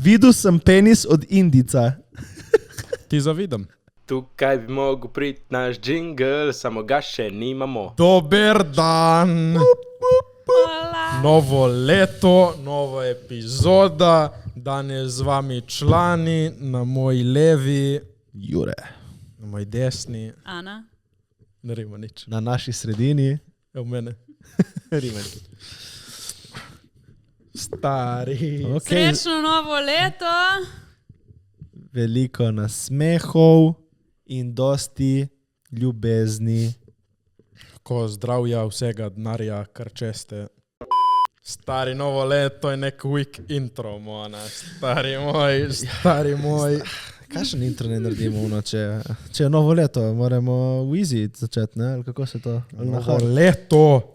Videl sem penis od Indica. Ti zavidam. Tukaj bi mogel priti naš džingl, samo ga še nimamo. Dober dan! Hola. Novo leto, nova epizoda. Danes z vami člani, na moji levi, Jure. na moji desni. Ana. Ne rima nič. Na naši sredini. Evo mene. Rimen. Stari. Okay. Srečno novo leto. Veliko nasmehov in dosti ljubezni. Ko zdravja, vsega denarja, kar česte. Stari, novo leto je nek week intro, mona. Stari moj. Kakšen intro ne naredimo, če je novo leto, moramo v easy začeti, ne? Ali kako se to? Novo leto.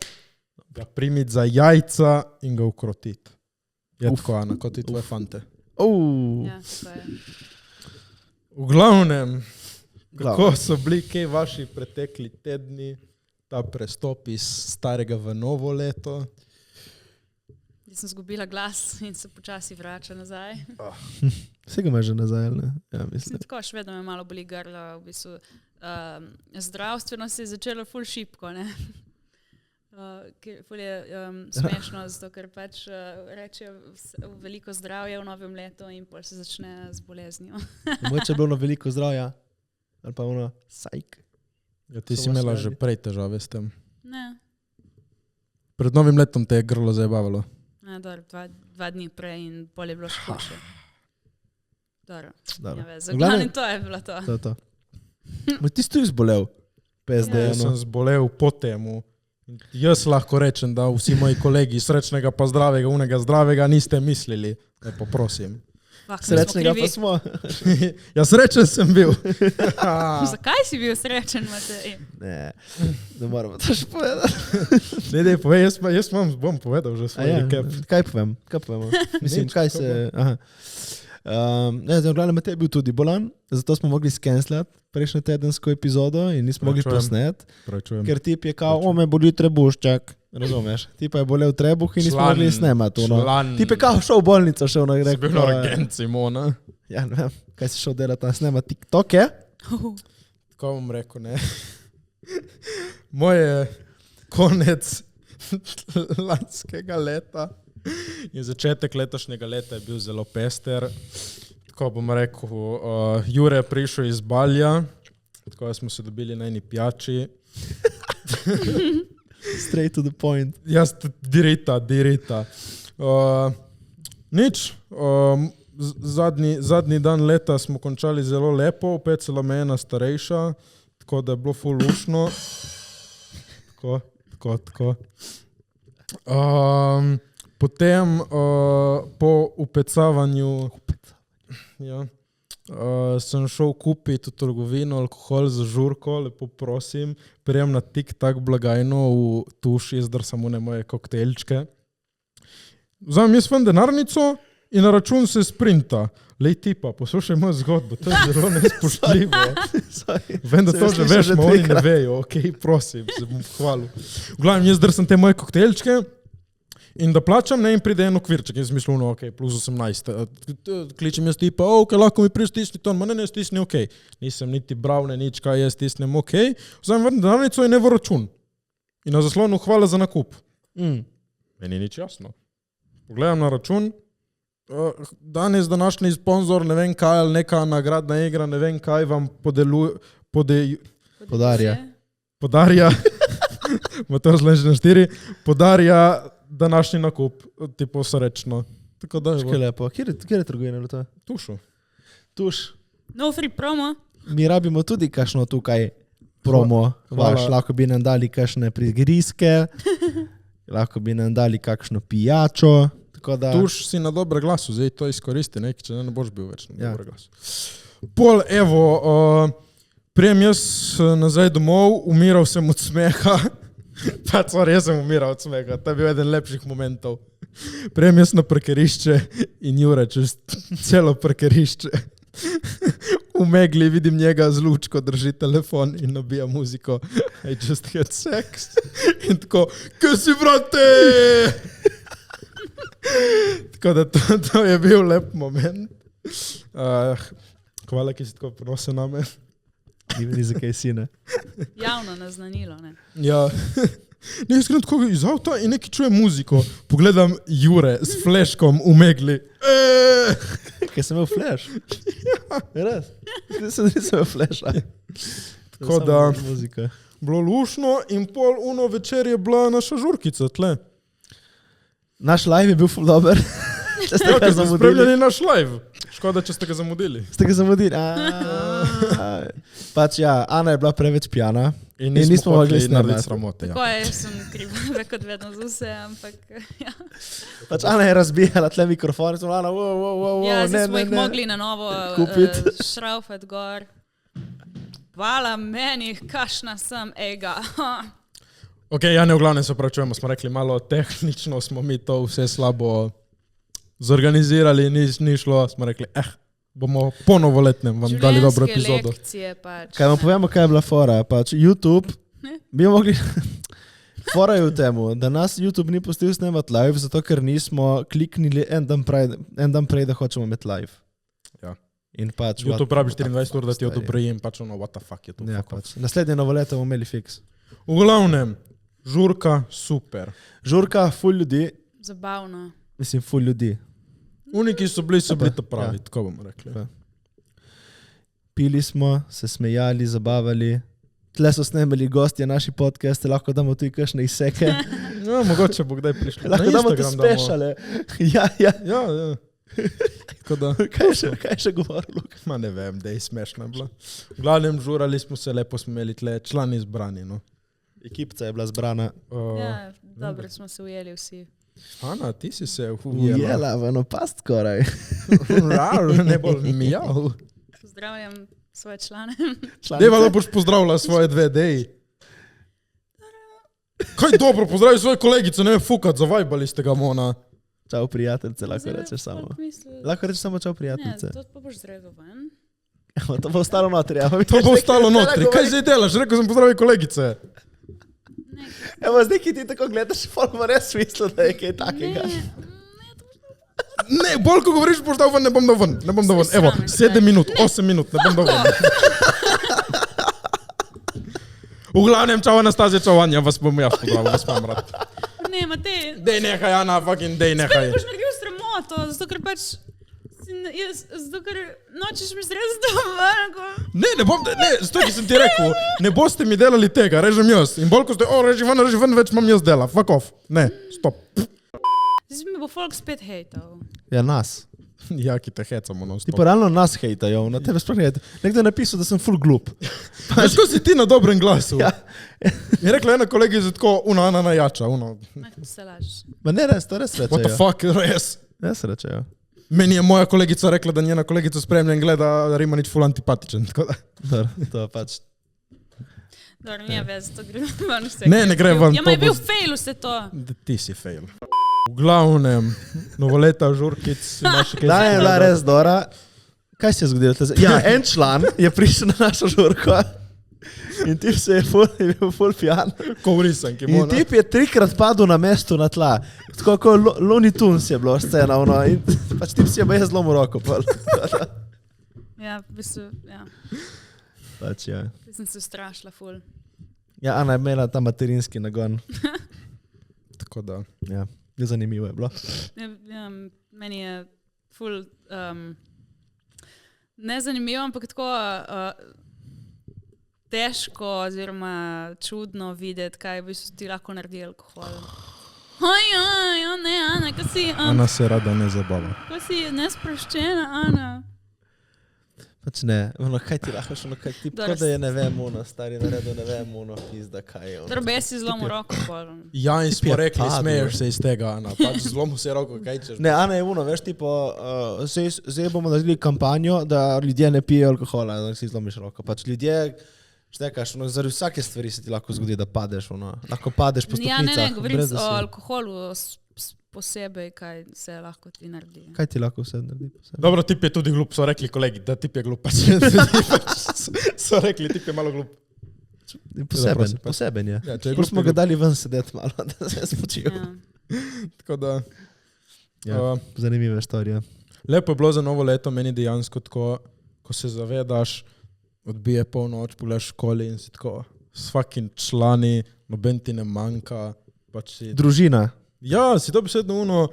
Ga primiti za jajca in ga ukrotiti. Je tako, Ana, kot ti tvoje fante. Ja, to je. V glavnem, kako so bili kaj vaši pretekli tedni, ta prestop iz starega v novo leto? Jaz sem zgubila glas in se počasi vrača nazaj. Vsega ima že nazaj, ne? Ja, mislim. Tako, še vedno me malo boli grlo. V bistvu, zdravstveno se je začelo ful šipko, ne? Ful je smešno, zato ker pač rečejo veliko zdravja v novem letu in pol se začne z boleznijo. Moče je bilo veliko zdravja. Ali pa ono, sajk. Ja, ti si imela že prej težave s tem. Ne, Pred novim letom te je grlo zajebavalo. dobro, dva dni prej in pol je bilo še hujše. Dobro, Dobro. ja vez. V glavnem- To je bilo to. To. Ti si tudi zbolel. PSD, Jaz sem zbolel po temu. Jaz lahko rečem, da vsi moji kolegi srečnega pa zdravega, unega zdravega niste mislili. Ne, poprosim. Srečnega pa smo. Ja, srečen sem bil. Zakaj si bil srečen, Matej? Ne moramo to še povedati. Ne, povej, jaz bom povedal že svoj recap. Kaj povem? Mislim, Nič, kaj kako se... Aha. V glavnem, Matej je bil tudi bolan, zato smo mogli skenslati prejšnjo tedensko epizodo in nismo mogli posnet, Pravičujem. ker tip je kao, me boli trebuščak. Razumeš? Tip je bolel trebuh in nismo mogli snemati. Tip je kao šel v bolnico, šel na Si bil na urgenci, Mona. Ja, ne vem, kaj si šel delati tam snemati TikToke? Tako bom rekel, ne. Moje konec lanskega leta in začetek letošnjega leta je bil zelo pester. Tako bom rekel, Jure je prišel iz Balja, tako da smo se dobili na eni pijači. Straight to the point. Jaz dirita. Nič. Zadnji dan leta smo končali zelo lepo, opecala me ena starejša, tako da je bilo ful lušno. Tako. Potem po upecavanju sem šel kupiti v trgovino alkohol za žurko, lepo prosim, prijem na tik-tak blagajno v tuši, zdaj samo ne moje koktejlčke. Vzamem jaz ven denarnico in na račun se sprinta. Lej tipa, poslušaj mojo zgodbo, to je zelo nespoštljivo. Vem, da to že veš, ma oni ne vejo, ok, prosim, se bom hvalil. V glavnem, jaz zdaj sem te moje koktejlčke in da plačam, ne, in pride en okvirček in sem mislil, no, ok, plus 18. Kličem jaz tipa, ok, lahko mi priješ stisni ton, ma ne, stisni, ok. Nisem niti bral, ne nič, kaj jaz stisnem, ok. Vzamem vrnem denarnico in evo račun. In na zaslonu hvala za nakup. Meni nič jasno. Pogledam na račun, danes današnji sponzor, ne vem kaj, ali neka nagradna igra, ne vem kaj vam podarja, motor zlenži na 4, podarja današnji nakup, tipo srečno. Tako da Škaj lepo. Kjer je trgovina bilo to? Tuš. No free promo. Mi rabimo tudi kakšno tukaj promo. Lahko bi nam dali kakšne prigrizke, lahko bi nam dali kakšno pijačo. Tuš si na dobre glasu, zdaj to izkoristi, če ne boš bil več na dobre glasu. Pol, evo, prijem jaz nazaj domov, umiral sem od smeha. Jaz sem umiral od smeha, to je bil eden lepših momentov. Prijem jaz na parkirišče in Jure čez celo parkirišče. V megli vidim njega z lučko, drži telefon in nabija muziko I just had sex. In tako, kaj si, brate? Tako da to je bil lep moment. Hvala, ki si tako prosil name. Ni za kaj si, ne? Javno naznanilo, ne. Ja. Ne, jaz grem tako iz avta in neki čujem muziko. Pogledam Jure s fleškom v megli. Kaj sem imel flash? Res? Nisem imel flasha. Tako da, Muzika. bilo lušno in pol uno večer je bila naša žurkica tle. Naš live je bil ful dober. Če ste ga zamudili. Spremljali naš live. Škoda, če ste ga zamudili. Ste ga zamudili? Pač ja, Ana je bila preveč pijana. In nismo mogli narediti snemati. sramote. Tako Ja. je, jaz sem kriva kot vedno za vse, ampak ja. Pač Ana je razbijala tle mikrofon. Smo Ana, wow, Ja, ne, zdaj smo ne, jih ne. mogli na novo Kupit. šraufati gor. Hvala meni, kašna sem, ega. Ok, ja ne, v glavnem se pravčujemo, smo rekli malo tehnično, smo mi to vse slabo zorganizirali, ni šlo, smo rekli, bomo po novoletnem vam dali dobro epizodo. Lekcije pač. Kaj vam povemo, kaj je bila fora? Pač YouTube bi mogli... Fora je v temu, da nas YouTube ni pustil snemati live, zato ker nismo kliknili en dan prej, da hočemo imeti live. Ja. In pač... YouTube pravi 24 ur, da ti stari. odobri in pač ono, what the fuck je to. Ja, fuck off. pač. Naslednje novoleto bomo imeli fiks. V glavnem, žurka, super. Žurka, ful ljudi, Zabavno. mislim ful ljudi. Uniki so bili to pravi, Ja. tako bomo rekli. Ja. Pili smo, se smejali, zabavali. Tle so snemali gostje naši podcaste, lahko damo tudi kakšne izseke. Ja, mogoče bo kdaj prišli. Lahko Na damo tudi Instagram damo. speciale. Ja, ja. Ja. Tako da, Kaj še govoril, Luka? ma ne vem, da je smešno bilo. V glavnem, žurali smo se, lepo smo imeli tle, člani izbrani, no. Ekipca je bila zbrana. Ja, dobro smo se ujeli vsi. Ana, ti si se ujela. Ujela v eno past skoraj. Ne bolj mijav. Pozdravljam svoje člane. Deva, da boš pozdravila svoje dve deji. Kaj dobro, pozdravi svoje kolegice, ne me fukat, zavajbali ste ga, Mona. Čau prijateljice, lahko rečeš samo. Lahko rečeš samo čau Ne, prijateljice. to pa boš zredil ven. Evo, to bo ostalo notri. Ja. To bo ostalo notri. Kaj zdaj delaš? Rekel sem pozdravi kolegice. Evo, zdaj, ki ti tako gledaš, bo res mislil, da je kaj takega. Ne, bolj ko govoriš, boš dal ven, ne bom dal ven. Ne bom dal ven. Evo, 7 minut, 8 minut, ne bom dal ven. V glavnem, čau Anastazija, čau Anja, vas bom jaz pozdravil, vas imam rad. Ne, Matej, Dej nehaj, Ana, fucking dej nehaj. boš naredil sramoto, zato ker pač... Zato ker nočeš mi zrezati dovolj. Ne bom, ne, zato ki sem ti rekel, ne boste mi delali tega, režem jaz. In bolj ko ste, reži ven, več imam jaz dela, fuck off. Ne, stop. Zdaj mi bo folk spet hejtal. Ja, nas. Ja, ki te hecamo, no, Ti stop. pa realno nas hejtajo, na tebe sploh ne hejtajo. Nekdo je napisal, da sem full glup. Veš, ko si ti na dobrem glasu? Ja. Je rekla ena kolegica tako, Ana najjača, Kako se lažeš. Ma ne res, to res what the rečejo. fuck, res. Res rečejo. Meni je moja kolegica rekla, da njena kolegica spremlja in gleda Rimanič ful antipatičen. Tako da. Dobro, to pač. Dobro, nije vez, to gre ven vse. Ne gre ven, Ja, ma je to bil bo- fail vse to. Ti si fail. V glavnem, novoleta žurkic imaš še kaj. Da je bila res dobra. Kaj se je zgodilo? Ja, en član je prišel na našo žurko in tip se je bil full pijan. Ko vrisan, ki In mora. tip je 3krat padel na mestu na tla. Tako kot Looney Tunes je bilo scena. Ono, in pač tip si je pa je zlomil roko. Pol. Ja, v bistvu, ja. Pač, ja. Jaz sem se strašila ful. Ja, Ana je imela ta materinski nagon. Tako da. Ja, zanimivo je bilo. Ja, meni je ful ne zanimivo, ampak tako težko oziroma čudno videti, kaj v bistvu ti lahko naredi alkohol. Ne, Ana, ko si, Ana se rada ne zabava. ko si nesproščena, Ana. Pač ne, ono, kaj ti lahko še, ono, kaj ti Dobro, tako da je ne vem, ono, stari naredil, ne vem, ono, pizda, kaj je ono. Drbe si zlomil roko pol. Ja, in smo je rekli, padel. smeješ se iz tega, Ana. Pač zlomu se roko, kaj češ. Ne, Ana je ono, veš, tipo, zdaj bomo naredili kampanjo, da ljudje ne pijejo alkohola, da si zlomiš roko. Pač ljudje, štekaš, ono, zaradi vsake stvari se ti lahko zgodi, da padeš, ono, lahko padeš po Ja, stopnicah. ne, govorim brez da o si- alkoholu posebej, kaj se lahko ti naredi. Kaj ti lahko vse naredi? Dobro, tip je tudi glup, so rekli kolegi, da tip je glup. Pač, so rekli, tip je malo glup. Poseben, pač. poseben je. Ja, če je Ko glup, smo je ga glup. dali ven sedeti malo, da se je spočil. Ja. Tako da, Ja, zanimiva storija. Lepo je bilo za novo leto, meni dejansko tako, ko se zavedaš, odbije polnoč, pogledaš školi in si tako, s fucking člani, noben ti ne manjka. Pač si, Družina. ja, si dobesedno uno,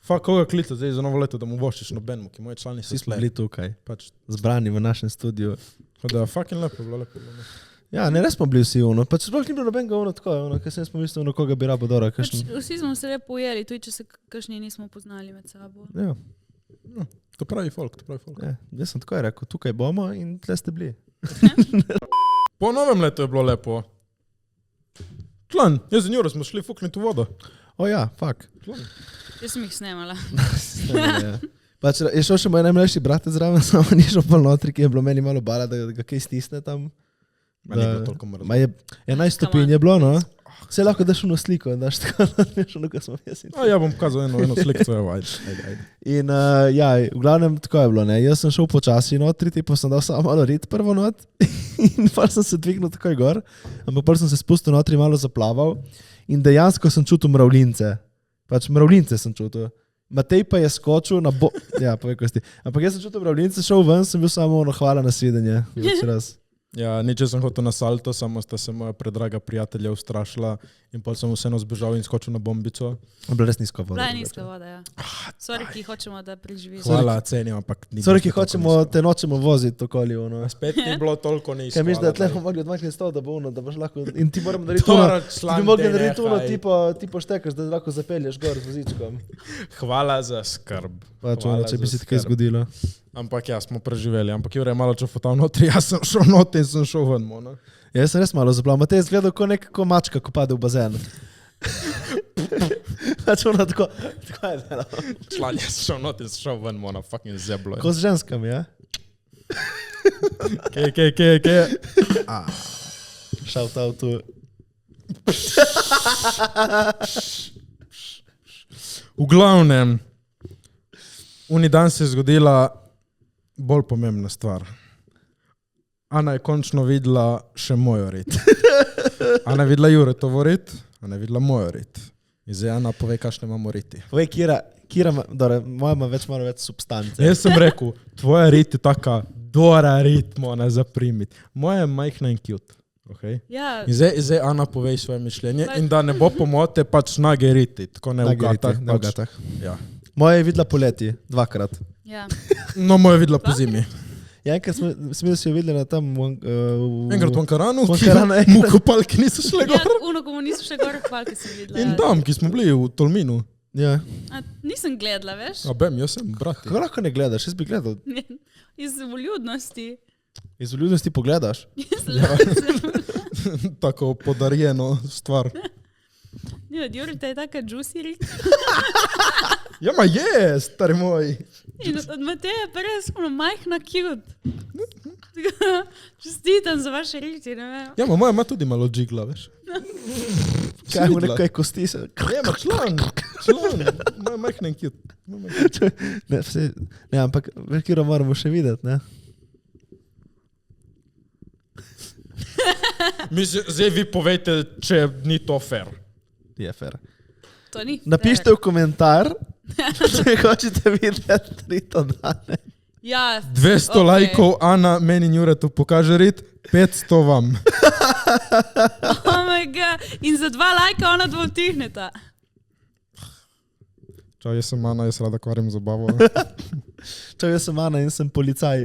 fuck koga klica zdaj za novo leto, da mu voščiš nobenemu, ki moji člani so Vsi smo tle. bili tukaj, Pač, zbrani v našem studiu. tako da fucking lepo je bilo. Ne. Ja, ne, res smo bili vsi ono. Pač sploh ni bilo nobenega ono tako, ker sem pomislil, na koga bi rabo dobro. Pač, vsi smo se lepo ujeli, tudi če se kakšni nismo poznali med sabo. Ja, To pravi folk, to pravi folk. ja, jaz sem tako rekel, tukaj bomo in tle ste bili. Po novem letu je bilo lepo. Član, jaz in Juro smo šli fukniti v vodo. O ja, fak. Jaz sem jih snemala. Pač je šel še moj najmlajši bratec zraven, samo ni šel pol notri, ki je bilo meni malo bala, da ga kaj stisne tam. Ma ni bilo toliko mrzlo. Ma je 11 stopinj je bilo, no. Vse lahko daš ono sliko, daš tako, da veš ono, ko smo jaz in... Ja bom pokazal eno sliko, evo, ajde. In ja, v glavnem tako je bilo, ne. Jaz sem šel počasi notri, pa sem dal samo malo rit prvo not in pa sem se dvignil takoj gor, ampak pa sem se spustil notri, malo zaplaval in dejansko sem čutil mravljince. Pač mravljince sem čutil. Matej pa je skočil na ja, povej kosti. Ampak jaz sem čutil mravljince, šel ven, sem bil samo ono hvala na svidenje. Več raz. Ja, nič sem hotel na salto, samo sta se moja predraga prijatelja ustrašila in pa sem vseeno zbežal in skočil na bombico. Bilo res nizko voda. Bila je nizka voda, ja. Sorry, ki hočemo, da preživiš. Hvala, cenim, ampak ni. Sorry, ki hočemo, te nočemo voziti okoli, ono. Spet ni bilo toliko nizko. Kaj misliš, da tle bomo mogli odmakniti stol, da bo ono, da boš lahko... In ti moramo narediti ono, ti bi mogli narediti ono, ti poštekaš, da lahko zapelješ gor z vozičkom. Hvala za skrb. Pač ono, če bi se tako zgodilo. Ampak ja, smo preživeli. Ampak Jure je malo čofotal notri, jaz sem šel notri in sem šel ven, no. Ja, jaz sem res malo zaplaval. Matej je izgledal kot nekako mačka, ko pade v bazen. Pač ono tako je delal. Član, jaz sem šel notri in sem šel ven, no, fucking zeblo. Ko z ženskami, ja? Kaj? Shout out tu. V glavnem, uni dan se je zgodila bolj pomembna stvar. Ana je končno videla še mojo rit. Ana je videla Juretovo rit, Ana je videla mojo rit. In zdaj Ana pove, kakšne imamo riti. Povej, Kira, moja ima malo več substance. Jaz sem rekel, tvoja rit je taka dora rit, mora zaprimiti. Moja je majhna in cute. Okay. Ja, In zdaj Ana povej svoje mišljenje in da ne bo pomote, pač nage riti, tako ne v gatah. Ne v gatah. Ja. Moja je videla poleti, 2-krat. ja. No, moja je videla po zimi. Ja, enkrat smo si jo videli na tam... Enkrat v Ankaranu, v Ankaranu, ki mu kopalke niso šle Ja, gor. uno, ko mu niso še gor, hvalke sem videla. In ja. tam, ki smo bili v Tolminu. Ja. A, nisem gledala, veš? A bem, jaz sem, brati. Kako lahko ne gledaš? Jaz bi gledal. Iz vljudnosti. Iz vljudnosti pogledaš. Tako podarjeno stvar. Ja, Jurita je taka juicy rit. Ja, ma je, stari moj. In od Mateja pa res ono majhna cute. Čestitam za vaše riti, ne vem. Ja, ma moja ima tudi malo džigla, veš. Kaj mu Videla. nekaj kosti se... Ja, ma član. Moja majhna in cute. Ne, ampak Kiro moramo še videti, ne? Mislim, zdaj vi povejte, če ni to fair. Je fair. To ni. Napišite v komentar, če hočete videti Rito Dane. Ja, 200 okej. lajkov, Ana, meni in Juretu pokaže rit, 500 vam. Oh my god. In za 2 lajka ona 2 utihneta. Čau, jaz sem Ana, jaz rada kvarim zabavo. Čau, jaz sem Ana in sem policaj.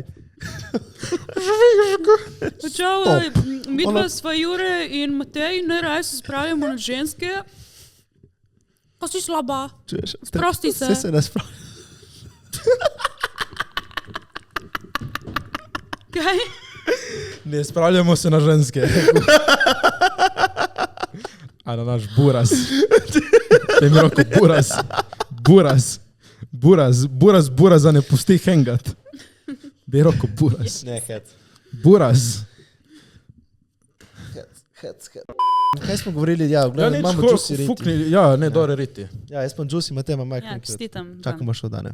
Čau, mi dva sva Jure in Matej, ne raje se spravljamo na ženske. Ko si slaba. Čuješ? Sprosti se. Vse se ne spravi. Kaj? Ne spravljamo se na ženske. A na naš buraz. Te mi roko buraz. Buraza ne pusti hengat. Dej roko buraz. Ne, hec. Buraz. Hec. Kaj smo govorili? Ja, Ja, gledaj, nič, imamo Juicy Riti. fukni, ja, ne, dore riti. Ja, jaz sem Juicy, Matej ima Ja, majhen. čestitam. Čakamo še od Dane.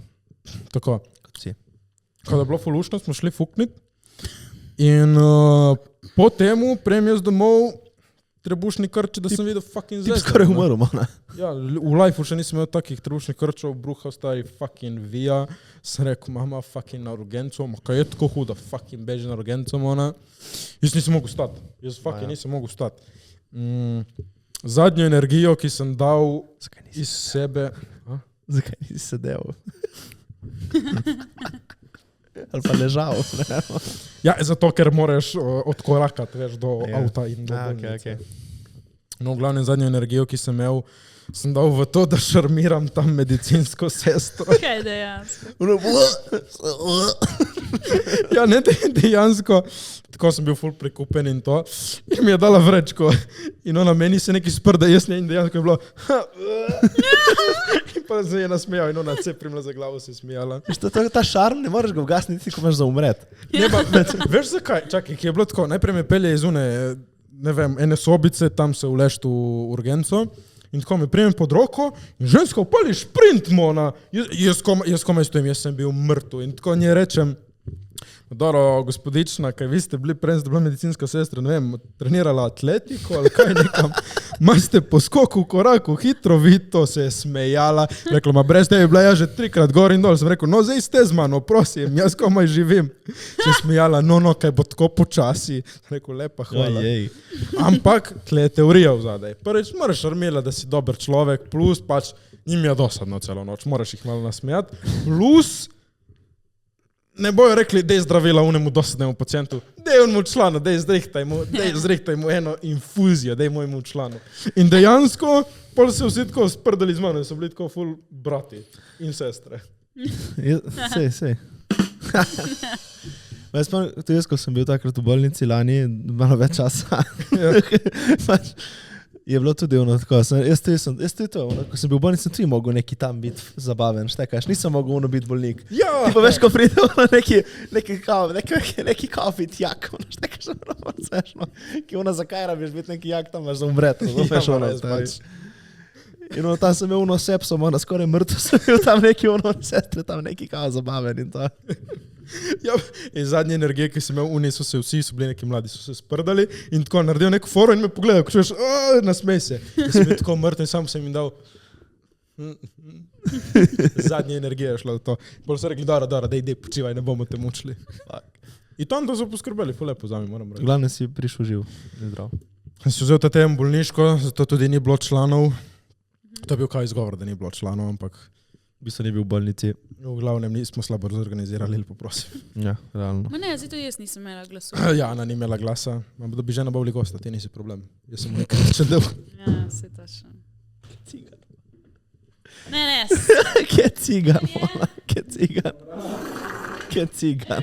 Tako. Kot si. Ko je bilo fulušno, smo šli fukniti. In po temu prijem jaz domov trebušni krči, da sem videl fucking Ti zvezde. skoraj umrl, mana. Ja, v lifeu še nisem imel takih trebušnih krčev, bruhal stari fucking vija. Sem rekel, mama, fucking na urgenco, kaj je tako huda, fucking beži na urgenco, ona. Jaz nisem mogel stati. Nisem mogel stati. Zadnjo energijo, ki sem dal iz sebe... Zakaj nisi sedel? Ali pa ležal. Ja, zato, ker moraš odkorakati, veš, do avta in do Okay. No, v glavnem zadnjo energijo, ki sem imel, sem dal v to, da šarmiram tam medicinsko sestro. Kaj dejansko? Ja, ne, dejansko, tako sem bil ful prikupen in to. In mi je dala vrečko. In ona meni se neki sprda, jaz ne, in dejansko je bilo... In pa se je nasmejal in ona ceprimla za glavo se je smijala. Ta šarm, ne moreš ga ugasniti, ko imaš za umret. Ne, pa, veš zakaj? Čakaj, ki je bilo tako, najprej me pelje iz une, ne vem, ene sobice, tam se ulešt v urgenco. In tako me primem pod roko in ženska upali šprint, mona. Jaz komaj stojim, jaz sem bil mrtev. In tako nje rečem, dobro, gospodična, kaj vi ste bili prej, da bila medicinska sestra, ne vem, trenirala atletiko ali kaj nekam. Maste po skoku, koraku, hitro, vi to se je smejala. Rekla, ma brez tebi bila ja že 3-krat gor in dol. Sem rekel, no zdaj ste z mano, prosim, jaz komaj živim. Se je smejala, no, kaj bo tako počasi. Rekel, lepa, hvala. Ampak, tle je teorija vzadaj. Prvič, moraš šarmila, da si dober človek, plus pač njim je dosadno celo noč, moraš jih malo nasmejati. Plus, ne bojo rekli, dej zdravila unemu dosadnemu pacijentu, dej onemu članu, dej zrihtaj mu eno infuzijo, dej mojemu članu. In dejansko, pol se vsi tako sprdali z mano, so bili tako ful brati in sestre. Sej. Tudi jaz, ko sem bil takrat v bolnici lani, malo več časa, je bilo tudi ono tako, jaz tudi to, ko sem bil v bolnici, sem tudi mogel neki tam biti zabaven, štekaš, nisem mogel ono biti bolnik. Ja! Ti pa veš, ko pride ono neki kafi jak, ono štekaš, ono cešno, ki ono zakaj rabiš biti neki jak, tam imaš za umret, razumeš ono, pač. In ono tam sem imel ono sepsom, ono skoraj mrtev sem bil tam neki ono sestre, tam neki kao zabaven in to. Ja, in zadnje energije, ki sem imel, so se vsi, so bili neki mladi, so se sprdali in tako naredil neko foro in me pogledal, ko čuješ, nasmej se. In sem bil tako mrtev in sam sem jim dal zadnje energije šlo v to. Bolj so rekli, dobro, dej, počivaj, ne bomo te mučili. In tam to so poskrbeli, ful lepo za mi, moram reči. Glavno si prišel živ, zdrav. Sem si vzel ta tem bolniško, zato tudi ni bilo članov. To je bil kaj izgovor, da ni bilo članov, ampak V bistvu ni bil v bolnici. v glavnem nismo slabo zorganizirali, lepo prosim. Ja, realno. Ma ne, zato jaz nisem imela glasu. Ja, Ana ni imela glasa, da bi žena bavili gosta, ti nisi problem. Jaz sem nekaj rečen del. Ja, se točno. Cigan. Ne, Kje cigan, mola? Kje cigan? Kje cigan?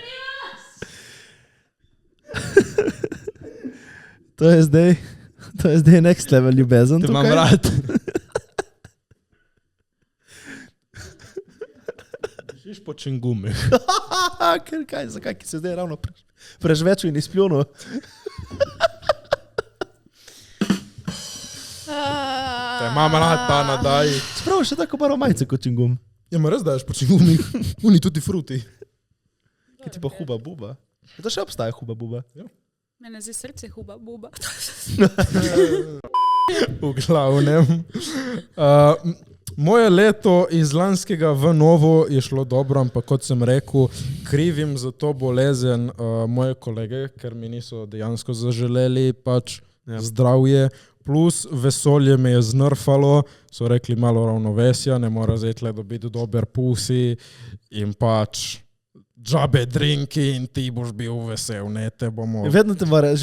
To je zdaj next level ljubezen Te tukaj. imam rad. Žiš po čingumi. Zakaj, ki se zdaj ravno prežvečil in izpljunil? Te imam rad, Ana, daj. Spravo še tako baro majce kot čingum. Ja, ma res daješ po čingumi. Uni tudi fruti. Kaj ti pa huba buba? Je to še obstaja huba buba? Mene zdaj srce huba buba. V glavnem. Moje leto iz lanskega v novo je šlo dobro, ampak kot sem rekel, krivim za to bolezen moje kolege, ker mi niso dejansko zaželeli pač zdravje, plus vesolje me je znrfalo, so rekli malo ravnovesja, ne mora zdaj tle dobiti dober pusi in pač džabe drinki in ti boš bil vesel, ne, te bomo... Vedno te more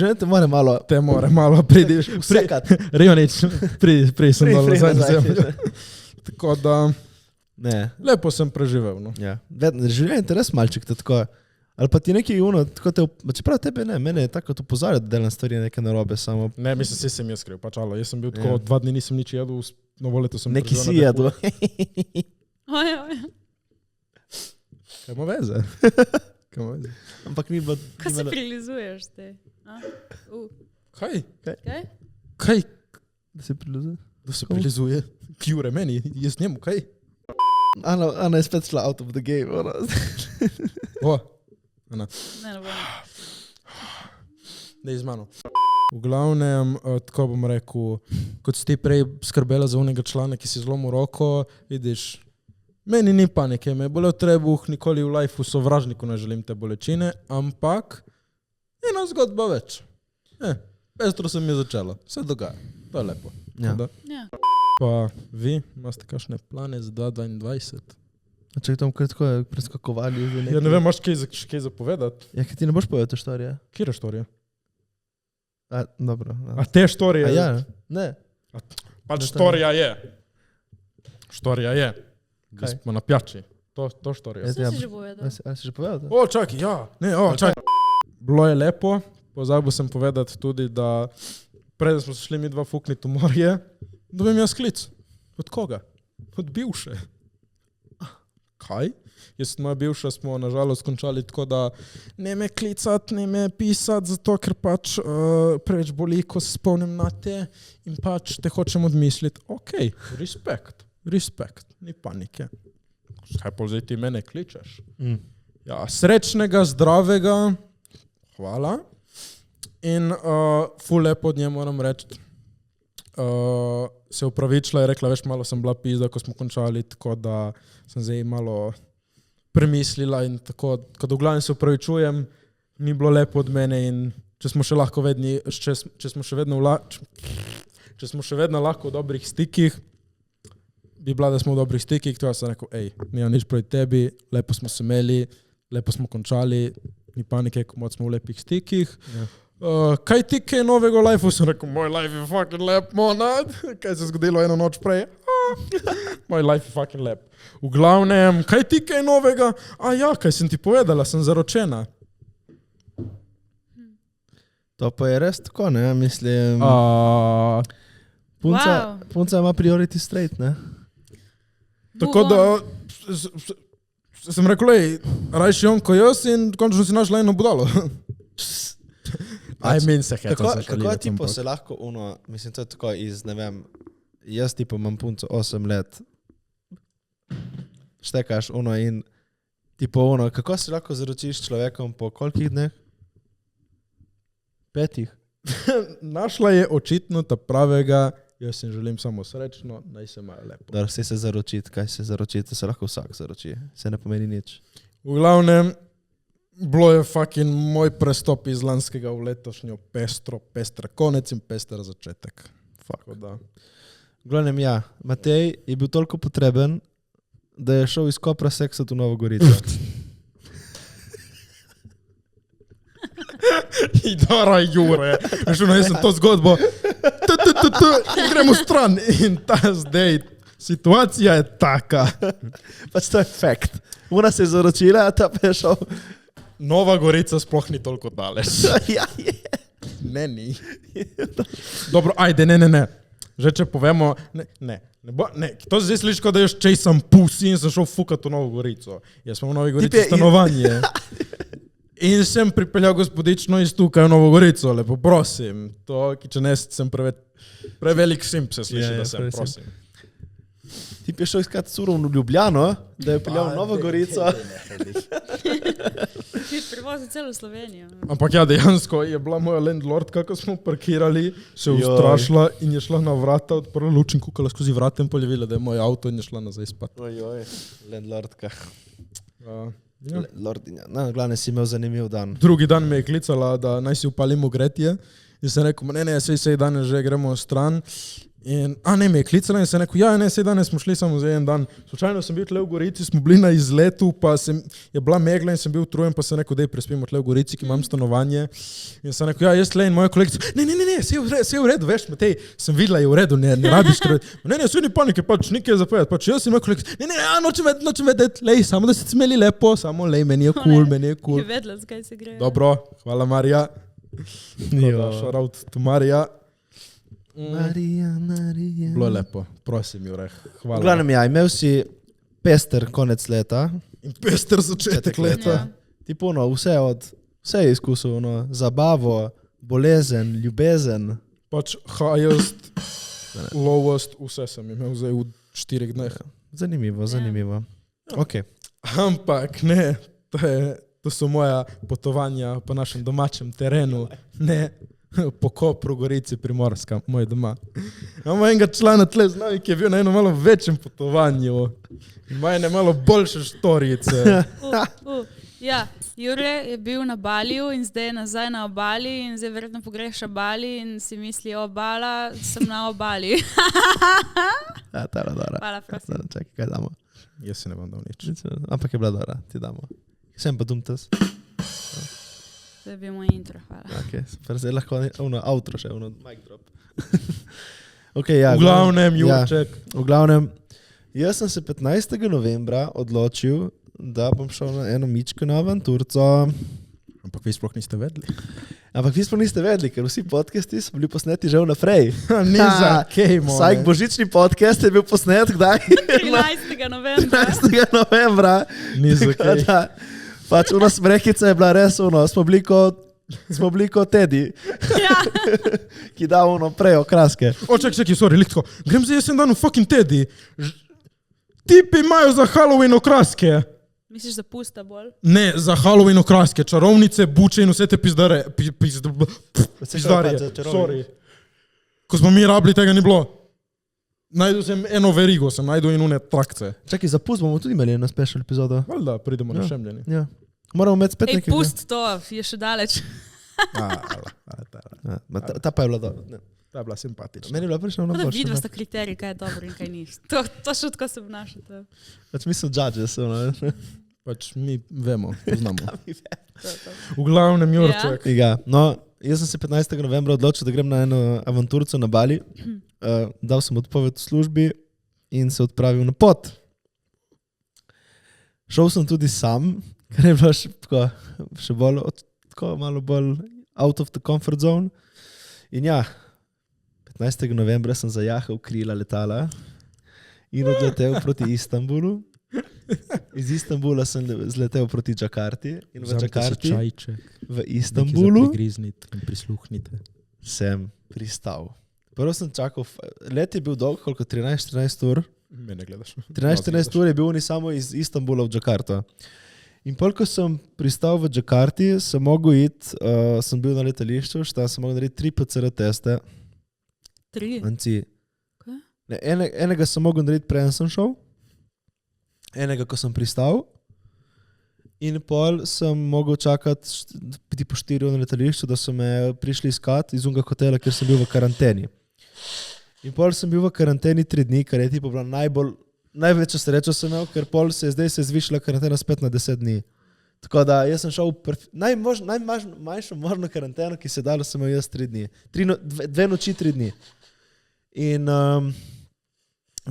malo... Te more malo pridiš. Vsekat. Rionič, pridi sem dol nazaj na zemljo. Tako da, Ne. lepo sem preživel, no. Ja. Življenje te res malček, te tako. Ali pa ti neki uno, tako te, čeprav tebe ne, mene je tako opozarja, da delam stvari neke narobe, samo Ne, mislim, se sem jaz skriv, pač alo, jaz sem bil tako, 2 dni nisem nič jedel, novo leto sem neki preživel si na jedu. deku. Oj. Kaj ima veze? Kaj ima veze? Ampak ni bilo... Ko se prilizuješ te? Kaj? Kaj? Kaj? Da se prilizuje? Da se prilizuje? Kjure meni, jaz njemu, kaj? Ana je spet šla out of the game, ona. O, Ana, Ne, ne bom. dej z mano. V glavnem, tako bom rekel, kot si ti prej skrbela za unega člana, ki si zlomil roko, vidiš, meni ni panike, me je bolel trebuh, nikoli v lifeu sovražniku ne želim te bolečine, ampak ena zgodba več. Pestro se mi je začelo, vse dogaja, to je lepo. Ja. Ja. Pa vi, imate kakšne plane za 2022? Če tam kratko je preskakovali že nekaj. Ja, ne vem, imaš kaj zapovedati? Ja, kaj ti ne boš povedal te štorije? Kjera štorija? Dobro. A te štorije? Ja, ne. Pač štorija je. Štorija je. Da Kaj? smo na pijači. To štorija. Vse si že povedal. A si že povedal? O, čakaj, ja. Ne, čakaj. Bilo je lepo. Pozabil sem povedati tudi, da preden smo se šli mi dva fukniti v morje, dobim jaz klic. Od koga? Od bivše. Kaj? Jaz in moja bivša smo nažalost končali tako, da ne me klicati, ne me pisati, zato ker pač preveč boli, ko se spomnim na te in pač te hočem odmisliti. Ok, respekt, ni panike. Kaj pa zdaj ti mene kličeš? Ja, srečnega, zdravega, hvala. In ful lepo od nje moram reči, se upravičila je rekla, veš, malo sem bila pizda, ko smo končali, tako da sem zdaj malo premislila in tako, kad v glavnem se upravičujem, ni bilo lepo od mene in če smo še lahko če smo še vedno lahko v dobrih stikih, bi bila, da smo v dobrih stikih, to jaz sem rekel, nimam nič proti tebi, lepo smo se imeli, lepo smo končali, ni panike, ko smo v lepih stikih. Ja. Kaj ti kaj novega v lifeu? Sem rekel, moj life je fucking lep, monad. Kaj se zgodilo eno noč prej? Moj life je fucking lep. V glavnem, kaj ti kaj novega? Ja, kaj sem ti povedala, sem zaročena. To pa je res tako, ne? Mislim, punca ima priority straight, ne? Tako da sem rekel, rajši on ko jaz in končno si našla eno budalo. Kako je tipo se lahko mislim, to je tako iz, ne vem, jaz tipo imam punco 8 let, štekaš in tipo kako se lahko zaročiš človekom po kolikih dneh? 5? Našla je očitno ta pravega, jaz si želim samo srečno, naj se imajo lepo. Da, vse se zaročiti, kaj se zaročiti, se lahko vsak zaroči, se ne pomeni nič. V glavnem, bilo je fucking moj prestop iz lanskega v letošnjo pestra konec in pester začetek. Da. V glavnem ja, Matej je bil toliko potreben, da je šel iz Kopra seksati v Novo Gorico. Idara Jure, jaz sem to zgodbo in gremo stran in ta zdaj situacija je taka. Pač to je fakt. Ona se je zaročila, a ta pa je šel. Nova Gorica sploh ni toliko daleč. Ja, je. Ne, ni. Dobro, ajde, ne. Že če povemo, ne. To zdaj sliši, kot da jaz časem pusi in sem šel fukati v Novo Gorico. Jaz sem v Novi Gorici stanovanje. In sem pripeljal gospodično iz tukaj v Novo Gorico, lepo prosim. To, če ne, sem prevelik simp se sliši, da sem, prosim. Ti je šel iskati surovno Ljubljano, da je peljal v Novo Gorico. Ti privozil celo Slovenijo. Ampak ja, dejansko je bila moja landlord, kako smo parkirali, se ustrašila in je šla na vrata, odprla luč in kukala skozi vrata in poljevila, da je moj avto in je šla nazaj spat. Landlordka. Ja. Lordinja. No, glavne si imel zanimiv dan. Drugi dan me je klicala, da naj si upalimo gretje in sem rekel, ne, sej danes že gremo stran. In, me je klicala in sem rekel, sej danes smo šli samo za en dan. Slučajno sem bil tle v Gorici, smo bili na izletu, pa je bila megla in sem bil utrujen, pa sem rekel, dej prespimo tle v Gorici, ki imam stanovanje. In sem rekel, jaz tle in moja kolegica, ne, sej v redu, veš, Matej, sem videla, je v redu, ne rabiš trojiti. Ne, sej ni panike, pač nekaj zapovedati, pač jaz in moja kolegica, ne, nočem vedeti, lej, samo da ste smeli lepo, samo lej, meni je cool. Je vedela, zakaj se gre. Dobro, hvala Marija. Šaraut tu Marija. Marija. Bilo je lepo, prosim, Jurek, hvala. V glavnem imel si pester konec leta. In pester začetek leta. Tipo vse je izkusil, zabavo, bolezen, ljubezen. Pač highest, lowest, vse sem imel zdaj v 4 dneh. Zanimivo. Okay. Ampak ne, to so moja potovanja po našem domačem terenu. Ne, Po Kopru, Gorici, Primorska, moj doma. Imamo enega člana tle z nami, ki je bil na eno malo večjem potovanju. Ima ene malo boljše štorice. Ja, Jure je bil na Baliju in zdaj je nazaj na obali in zdaj verjetno pogreša Bali in si misli, obala, sem na obali. Ja, ta je bila dobra. Hvala, prosim. Čakaj, kaj damo? Jaz si ne bom dal nič. Ampak je bila dobra, ti damo. Sem pa dumtas. To je bil moj intro, hvala. Ok, super, zdaj lahko outro še, mic drop. Okay, ja, V glavnem, Jurček. Ja, v glavnem, jaz sem se 15. novembra odločil, da bom šel na eno mičko na avanturco. Ampak vi sploh niste vedeli. Ampak vi sploh niste vedeli, ker vsi podcasti so bili posneti že vnaprej. Ni za kaj, moj. Vsak božični podcast je bil posnet, kdaj? 13. novembra. 13. novembra. Ni za kaj. Pač ona smrekica je bila res smo bili kot Teddy, Ja. ki da prej okraske. Čakaj, sorry, lihtko. Grem zdaj jesen dan v fucking Teddy. Tipi imajo za Halloween okraske. Misliš, da pusta bolj? Ne, za Halloween okraske, čarovnice, buče in vse te pizdarje. Pizdarje, sorry. Ko smo mi rabili, tega ni bilo. Najdu sem eno verigo, sem najdu in une trakce. Čakaj, za pust bomo tudi imeli eno special epizodo. Valjda, pridemo na šemljeni. Ja. Moramo imeti spet Ej, nekaj. pust to, je še daleč. Ta pa je bila dobra. Ta je bila simpatična. Meni je bila prišla na Da boljša. vidva sta kriterij, kaj je dobro in kaj ni. To še tako se obnašate. Pač mi so judges. Pač mi vemo, poznamo. To. V glavnem, Jurček. Ja. No, jaz sem se 15. novembra odločil, da grem na eno avanturco na Bali. Dal sem odpoved v službi in se odpravil na pot. Šel sem tudi sam, ker je bilo še bolj, tako malo bolj out of the comfort zone. In ja, 15. novembra sem zajahal krila letala in odletel proti Istanbulu. Iz Istanbula sem zletel proti Džakarti in v Džakarti, v Istanbulu, in prisluhnite. sem pristal. Prvo sem čakal, let je bil dolg, koliko 13-14 ur. Me ne gledaš. 13-14 ur je bil ni samo iz Istanbula v Džakarto. In ko sem pristal v Džakarti, sem mogel iti, sem bil na letališču, sem mogel narediti 3 PCR teste. 3? Kaj? Ne, enega sem mogel narediti, preden sem šel. Enega, ko sem pristal. In pol sem mogel čakati biti po 4 ure na letališču, da so me prišli iskat iz unega hotela, kjer sem bil v karanteni. In pol sem bil v karanteni 3 dni, kar je tipo bila največja sreča sem imel, ker pol zdaj se je zvišala karantena spet na 10 dni. Tako da jaz sem šel najmanjšo možno karanteno, ki se je dalo, sem imel jaz 3 dni. 2 noči, 3 dni. In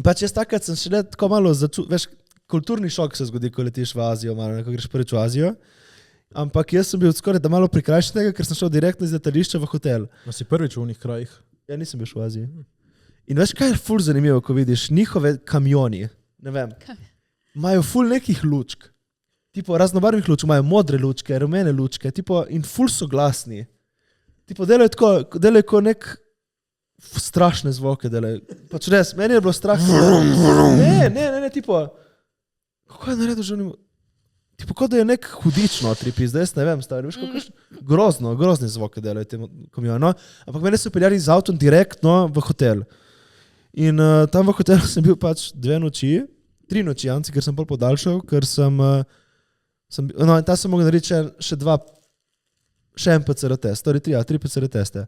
pač jaz takrat sem šele tako malo začul, veš, kulturni šok se zgodi, ko letiš v Azijo, malo ko greš prvič v Azijo. Ampak jaz sem bil skoraj da malo prikrajšan tega, ker sem šel direktno iz letališča v hotel. No si prvič v unih krajih? Ja, nisem bil v Aziji. In veš, kaj je ful zanimivo, ko vidiš njihove kamioni, ne vem, imajo ful nekih lučk, tipo raznobarvnih lučk, imajo modre lučke, rumene lučke, tipo in ful so glasni. Tipo delajo ko nek strašne zvoke, delajo. Pač res, meni je bilo strah. Ne, tipo, kako je naredil že tipo, kot da je nek hudič notri, zdaj ne vem, stavljeno, veš, kako grozni zvoke delajo te kamioni, no? Ampak mene so peljali z avtom direktno v hotel. In tam v hotelu sem bil pač 2 noči, 3 noči, ker sem pol podaljšal, ker sem in tam sem mogel narediti še en PCR test, torej 3 PCR teste.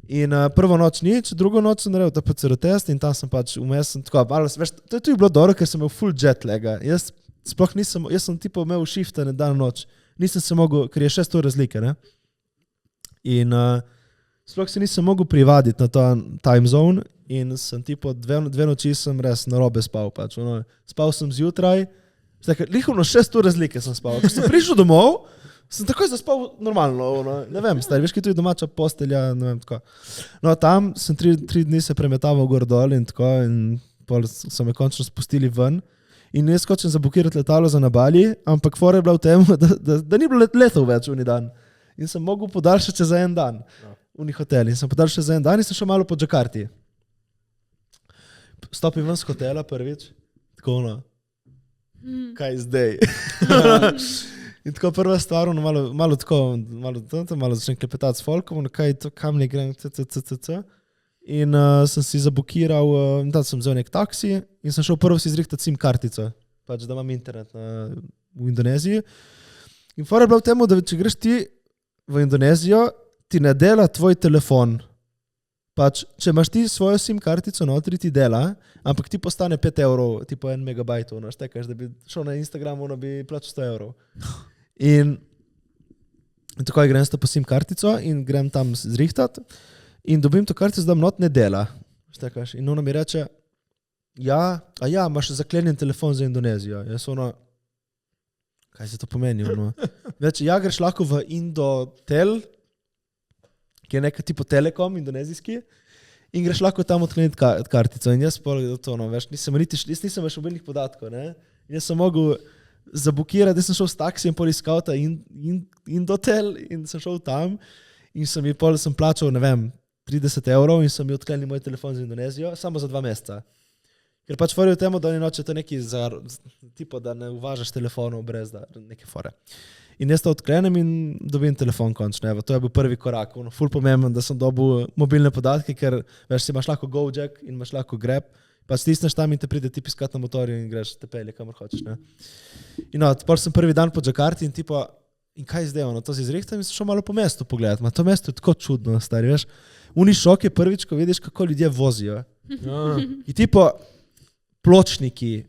In prvo noč nič, drugo noč sem naredil ta PCR test in tam sem pač vmes, tako, veš, to je tudi bilo dobro, ker sem imel full jet laga. Jaz sem tipo imel shiftane dan noč, nisem se mogel, ker je 6 ur razlike, ne? In sploh se nisem mogel privaditi na ta time zone in sem tipo 2 noči sem res narobe spal pač. Spal sem zjutraj, lihovno 6 ur razlike sem spal. Ko sem prišel domov, sem takoj zaspal normalno, ne vem, stari, veš, ki tu je domača postelja, ne vem, tako. No, tam sem 3 dni se premetaval gor dol in tako in pol so me končno spustili ven. In jaz hočem zabukirati letalo za na Bali, ampak fora je bila v tem, da ni bilo letov več uni dan. In sem mogel podaljšati za en dan uni hotel. In sem podaljšal za en dan in sem šel malo po Džakarti. Stopim ven z hotela prvič, tako kaj zdaj? In tako prva stvar, malo začnem klepetati s folkom, kaj to, kam ne grem, In sem si zabukiral, sem vzel nek taksi in sem šel prvo si zrihtati SIM kartico, pač da imam internet v Indoneziji. In fora je bila v tem, da če greš ti v Indonezijo, ti ne dela tvoj telefon. Pač, če imaš ti svojo SIM kartico notri, ti dela, ampak ti postane 5 €, tipo 1 megabajt, štekaš, da bi šel na Instagram, bi plačal 100 €. In tako grem s to po SIM kartico in grem tam zrihtati in dobim to kartico, da not ne dela. Štekaš. In ona mi reče, imaš zaklenjen telefon za Indonezijo. Jaz kaj se to pomeni? Reče, greš lahko v Indotel, ki je neka tipo Telekom, indonezijski, in greš lahko tam odkleniti kartico. In jaz nisem več mobilnih podatkov, ne? In jaz sem mogel zabukirati, jaz sem šel s taksijem pol iz Skauta Indotel in sem šel tam in sem plačal, 30 € in sem mi odklenil moj telefon za Indonezijo, samo za 2 meseca. Ker pač fora je v tem, da oni noče to neki tipo, da ne uvažaš telefonov brez da neke fore. In jaz to odklenem in dobim telefon končno. To je bil prvi korak. Ful pomemben, da sem dobil mobilne podatke, ker si imaš lahko Gojek in imaš lahko Grab, pa stisneš tam in te pride ti piskat na motorju in greš te pelje, kamor hočeš. Ne? In potem sem prvi dan po Džakarti in tipo, in kaj zdaj, to si zrihtam in sem šel malo po mestu pogledati. To mesto je tako čudno, stari, veš. Uni šok je prvič, ko vidiš, kako ljudje vozijo. In tipo, pločniki,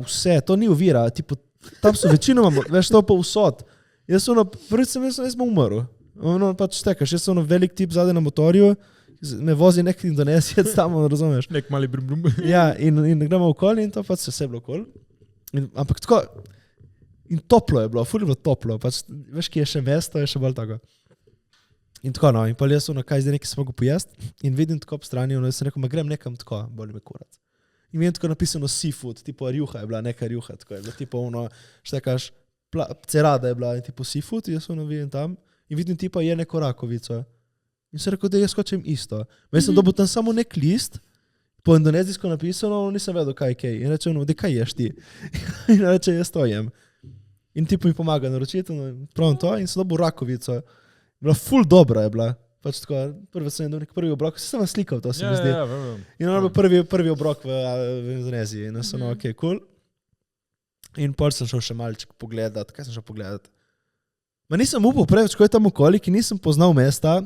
vse, to ni ovira, tipo, tam so večinoma, veš, to pa vsod. Jaz prvič sem umrl. Pač štekaš, jaz sem velik tip zadaj na motorju, me vozi nek Indonezijec tam, razumeš? Nek mali brum. Ja, in gremo okoli in to pač se bilo okoli. Ampak tako, in toplo je bilo, ful je bilo toplo, pač, veš, ki je še mesto, je še bolj tako. In tako, in pa jaz kaj zdaj nekaj sem mogel pojesti in vidim tako ob strani, jaz sem rekel, grem nekam tako, boli me kurac. In vidim tako napisano seafood, tipo rjuha je bila, neka rjuha, tako je bila, tipo štekaš, cerada je bila in tipo seafood, jaz vidim tam in vidim tipo je neko rakovico. In sem rekel, da jaz hočem isto. Jaz sem dobil tam samo nek list, po indonezijsko napisano, nisem vedel kaj je kaj. In reče, da kaj ješ ti? In reče, jaz to jem. In tipo mi pomaga naročiti, pravim to in sem dobil rakovico. Bila ful dobra je bila. Pač tako, prvi sem jedel nek prvi obrok, sem vas slikal, to se mi zdi. In on je bil prvi obrok v Indoneziji. In sem ok, cool. In pol sem šel še malček pogledat. Kaj sem šel pogledat? Ma nisem upal preveč, ko je tam okoli, ki nisem poznal mesta.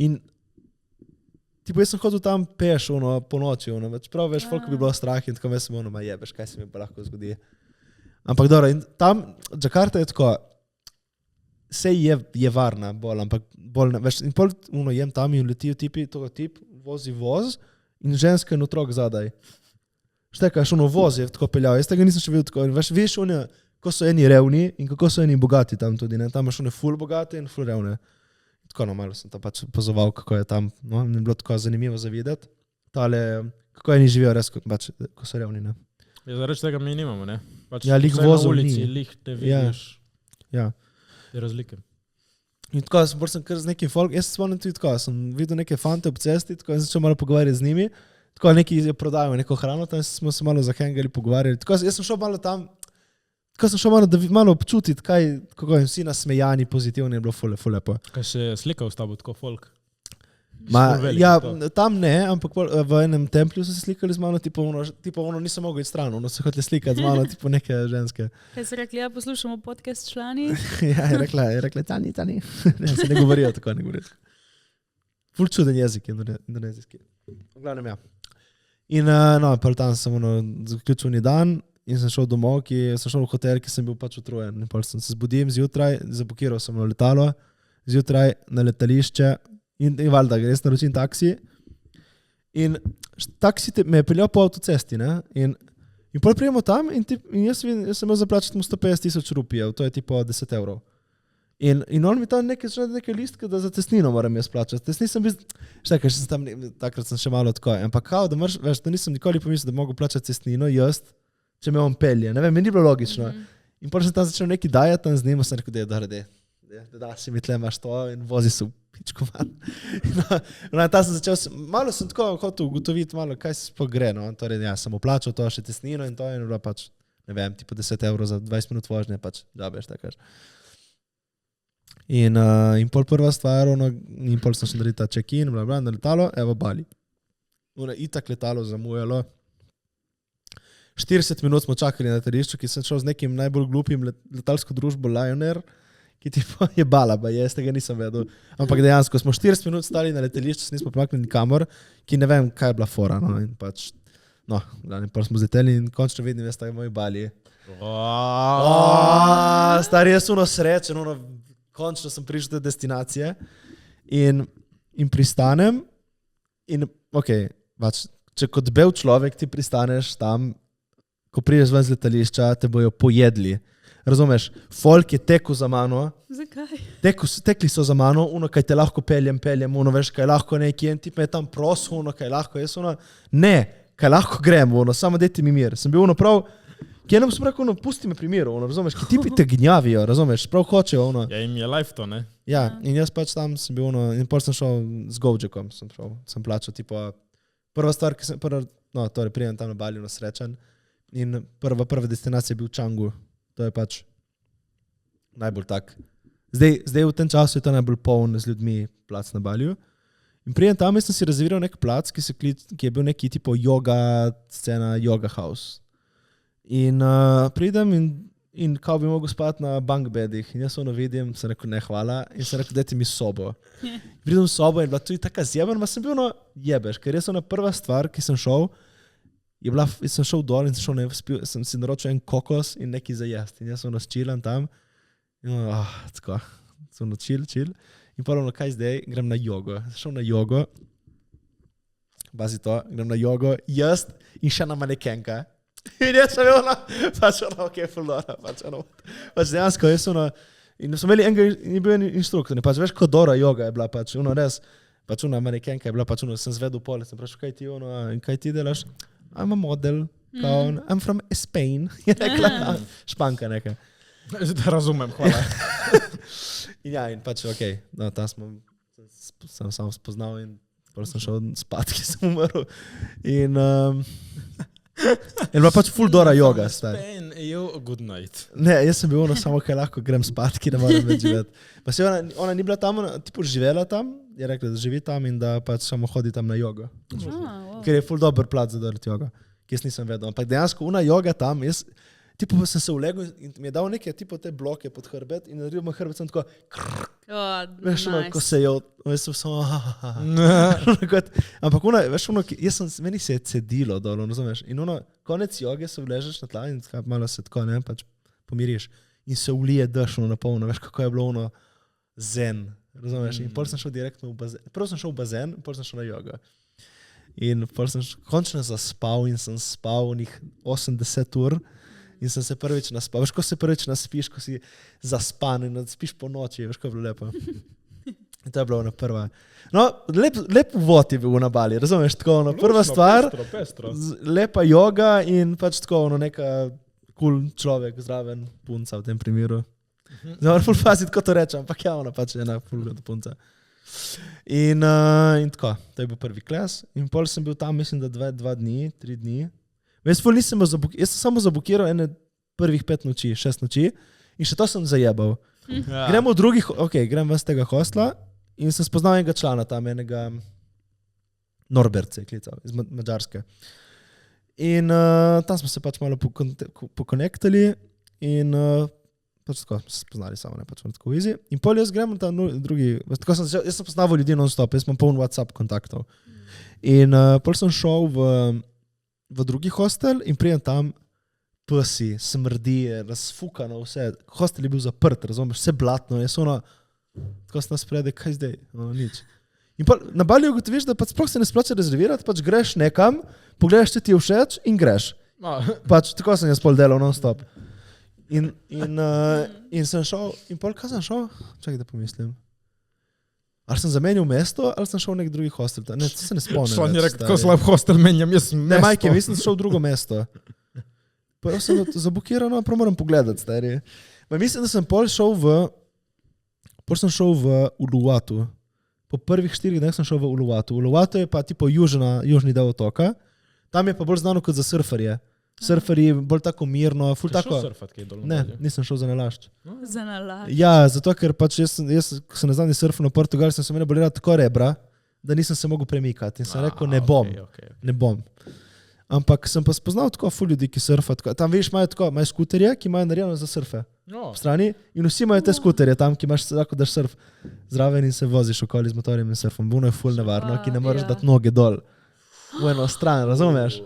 In tipo, jaz sem hodil tam peš, po noči. Prav veš, folk bi bilo strah in tako me sem jebeš, kaj se mi pa lahko zgodi. Ampak dobro, in tam, Džakarta je tako, sej je varna bolj, ampak bolj ne, veš, in pol jem tam in letijo tipi, tip, vozi voz in ženska in otrok zadaj. Štekaš, voz je tako peljal, jaz tega nisem še videl tako, in veš, kako so eni revni in kako so eni bogati tam tudi, ne, tam imaš ful bogate in ful revne. Tako malo sem tam pač pozoval, kako je tam, in je bilo tako zanimivo za videti, kako eni živijo res, pač, ko so revni, ne. Ja, zaradi tega mi nimamo, ne? Pač ja, lih vozov ni. Lih te vidiš. Ja. Je razlike. In tako, sem kar z nekim folk, jaz se spomnim tudi tako, sem videl neke fante ob cesti, tako in začel malo pogovarjati z njimi, tako neki je prodajal neko hrano, tam smo se malo zahengali, pogovarjali, tako jaz sem šel malo tam, tako sem šel malo občutiti, kako jim vsi nasmejani, pozitivni, je bilo ful lepo. Kaj se je slikal s tabo, tako folk? Ja, tam ne, ampak v enem templju so se slikali z mano, tipo nisem mogel iti stran, se hoteli slikati z mano, tipo neke ženske. Kaj so rekli, poslušamo podcast člani? Ja, je rekla, tani. Ne, se ne govorijo tako, ne govorijo. Ful čuden jezik indonezijski. V glavnem, ja. In tam sem zaključil dan in sem šel domov, sem šel v hotel, ki sem bil pač utrujen. In pol sem se zbudim zjutraj, zabukiral sem na letalo, zjutraj na letališče, in valjda, res naročim taksi. In taksi me je peljal po avtocesti, ne? In pol prijemo tam in jaz sem imel zaplačati mu 150,000 rupijev, to je tipo 10 €. In on mi tam nekaj listke, da za cestnino moram jaz plačati. Jaz nisem bil, štekaš, sem tam, takrat sem še malo tako, ampak kao, da moraš, veš, da nisem nikoli pomislil, da mogo plačati cestnino jaz, če me on pelje, ne vem, meni ni bilo logično. In pol sem tam začel nekaj dajati tam z njim, sem rekel, da si mi tle imaš to in vozi se v pičku van. Ta sem začel, malo sem tako hotel ugotoviti, malo, kaj se pogre, no. Torej, ja, sem uplačal to še cestnino in to je bilo pač, ne vem, tipo 10 € za 20 minut vožnje, pač, džabeš, takaš. In pol prva stvar, in pol sem še naredil ta check-in, bla, bla, na letalo, evo Bali. Itak letalo zamujalo. 40 minut smo čakali na letališču, ki sem šel z nekim najbolj glupim letalsko družbo Lion Air, ki tipo je bala, jaz tega nisem vedel. Ampak dejansko smo 40 minut stali na letališču, se nismo pomaknili nikamor, ki ne vem, kaj je bila fora. In pač, in pol smo zleteli in končno vidim, jaz tako moji Bali. Stari, jaz srečen, končno sem prišel do destinacije in pristanem in pač, če kot bel človek ti pristaneš tam, ko prideš ven z letališča, te bojo pojedli. Razumeš? Folk je tekel za mano. Zakaj? Tekli so za mano, kaj te lahko peljem, veš, kaj lahko neki, en tip me je tam prosil, kaj lahko, jaz ne, kaj lahko grem, samo dajte mi mir. Sem bil prav, ki enem sem rekel, pusti me pri miru, razumeš, ki tipi te gnjavijo, razumeš, prav hočejo, Ja, jim je life to, ne? Ja, in jaz pač tam sem bil, in pol sem šel z Gojekом, sem plačal, prva stvar, ki sem, torej prijem tam na Baliju srečen, in prva destinacija je bil Canggu. To je pač najbolj tak. Zdaj v tem času je to najbolj poln z ljudmi plac na Baliju. In prijem tam, jaz sem si rezerviral nek plac, ki je bil neki tipo yoga scena, yoga house. In pridem in kao bi mogel spati na bunk bedih. In jaz vidim, sem rekel, ne, hvala. In sem rekel, dajte mi sobo. Pridem v sobo in bila tudi taka zjebena, sem bil jebeš, ker jaz prva stvar, ki sem šel, sem šel dol in sem si naročil en kokos in nekaj za jesti. In jaz sem čilam tam in tako, sem chill. In pa kaj zdaj, grem na jogo. Šel na jogo, bazi to, grem na jogo, jaz in še na manekenka. In jaz sem bil ok, fuldora, pač dejansko, jaz sem in smo imeli in bil en inštruktor, pač veš, kot dobra joga je bila, pač res, pač manekenka je bila, pač sem zvedel pole, sem prašal, kaj ti in kaj ti delaš? I'm a model, I'm from Spain, je rekla, Španka neka. Da razumem, hvala. In pač ok, tam sem samo spoznal in potem sem šel spat, ki sem umrl. In bila pač full dora joga. Spain, good night. Ne, jaz sem bil samo, kaj lahko grem spat, ki ne morem več živeti. Pa se ona ni bila tam, tipo živela tam, je rekla, da živi tam in da pač samo hodi tam na jogo. Ker je full dober plat za delati jogo, ki jaz nisem vedel. Ampak dejansko joga tam, jaz tipo sem se ulegel in mi je dal neke tipo te bloke pod hrbet in naredil moj hrbet sem tako veš, ko se je jaz sem samo ampak veš, meni se je cedilo dol, razumeš? In konec joge se vležeš na tla in malo se tako, ne, pač pomiriš in se ulije dež na polno, veš, kako je bilo zen, razumeš? In pol sem šel direktno v bazen, prvo sem šel v bazen, pol sem šel na jogo. In pol sem končno zaspal in sem spal njih 80 ur. In sem se prvič naspal. Veš, ko se prvič naspiš, ko si zaspan in spiš po noči, veš, ko je bilo lepo. In to je bilo prva. Lep uvod je bil na Bali, razumeš, tako, prva stvar, pestro. Lepa joga in pač tako, neka cool človek, zraven punca v tem primeru. Zdaj, ful fazit, ko to rečem, ampak pač ena ful punca. In tako, to je bil prvi klas. In pol sem bil tam, mislim, da 2 dni, 3 dni. Jaz sem samo zabukiral ene prvih 5 noči, 6 noči in še to sem zajebal. Grem ven z tega hostla in sem spoznal enega člana tam, enega Norbert se je klical, iz Madžarske. In tam smo se pač malo pokonektali in pač tako se spoznali samo, ne pač tako easy. In pol jaz grem tam drugi, jaz sem poznaval ljudi non-stop, jaz sem poln WhatsApp kontaktov. In pol sem šel v drugi hostel in prijem tam psi, smrdi, razfukano vse. Hostel je bil zaprt, razumeš, vse blatno, jaz tako se nas prede, kaj zdaj, nič. In pa na Baliju ugotoviš, da pač sploh se ne splača rezervirati, pač greš nekam, pogledaš, če ti je všeč in greš. Pač tako sem jaz pol delal non-stop. In sem šel, in pol kaj sem šel? Čakaj, da pomislim. Ali sem zamenil mesto, ali sem šel v nek drugi hostel. Ne, to se ne spomnim. Šlo ni rekel, tako slab hostel menjam, jaz sem mesto. Ne, majke, mislim, šel v drugo mesto. Prvo sem zabukirano, prav moram pogledati, stari. Mislim, da sem pol sem šel v Uluwatu. Po prvih 4 dneh sem šel v Uluwatu. Uluwatu je pa tipo južni del otoka. Tam je pa bolj znano kot za surferje. Surferji bolj tako mirno, ful Tako. tako. Surfat, kaj je dol na Ne, morju? nisem šel za nalašč. Za nalašč. Ja, zato ker pač jaz ko sem nazadnje surfal na Portugalsku, sem se mene bolelo tako rebra, da nisem se mogel premikati. In sem rekel, ne bom, ne bom. Ampak sem pa spoznal tako ful ljudi, ki surfajo. Tam veš, imajo skuterje, ki imajo narejeno za surfe. No, V strani in vsi imajo te skuterje tam, ki imaš lahko daš surf zraven in se voziš okoli z motorjem in surfom. Buno je ful nevarno, ki ne moreš dati noge dol v eno stran, razumeš?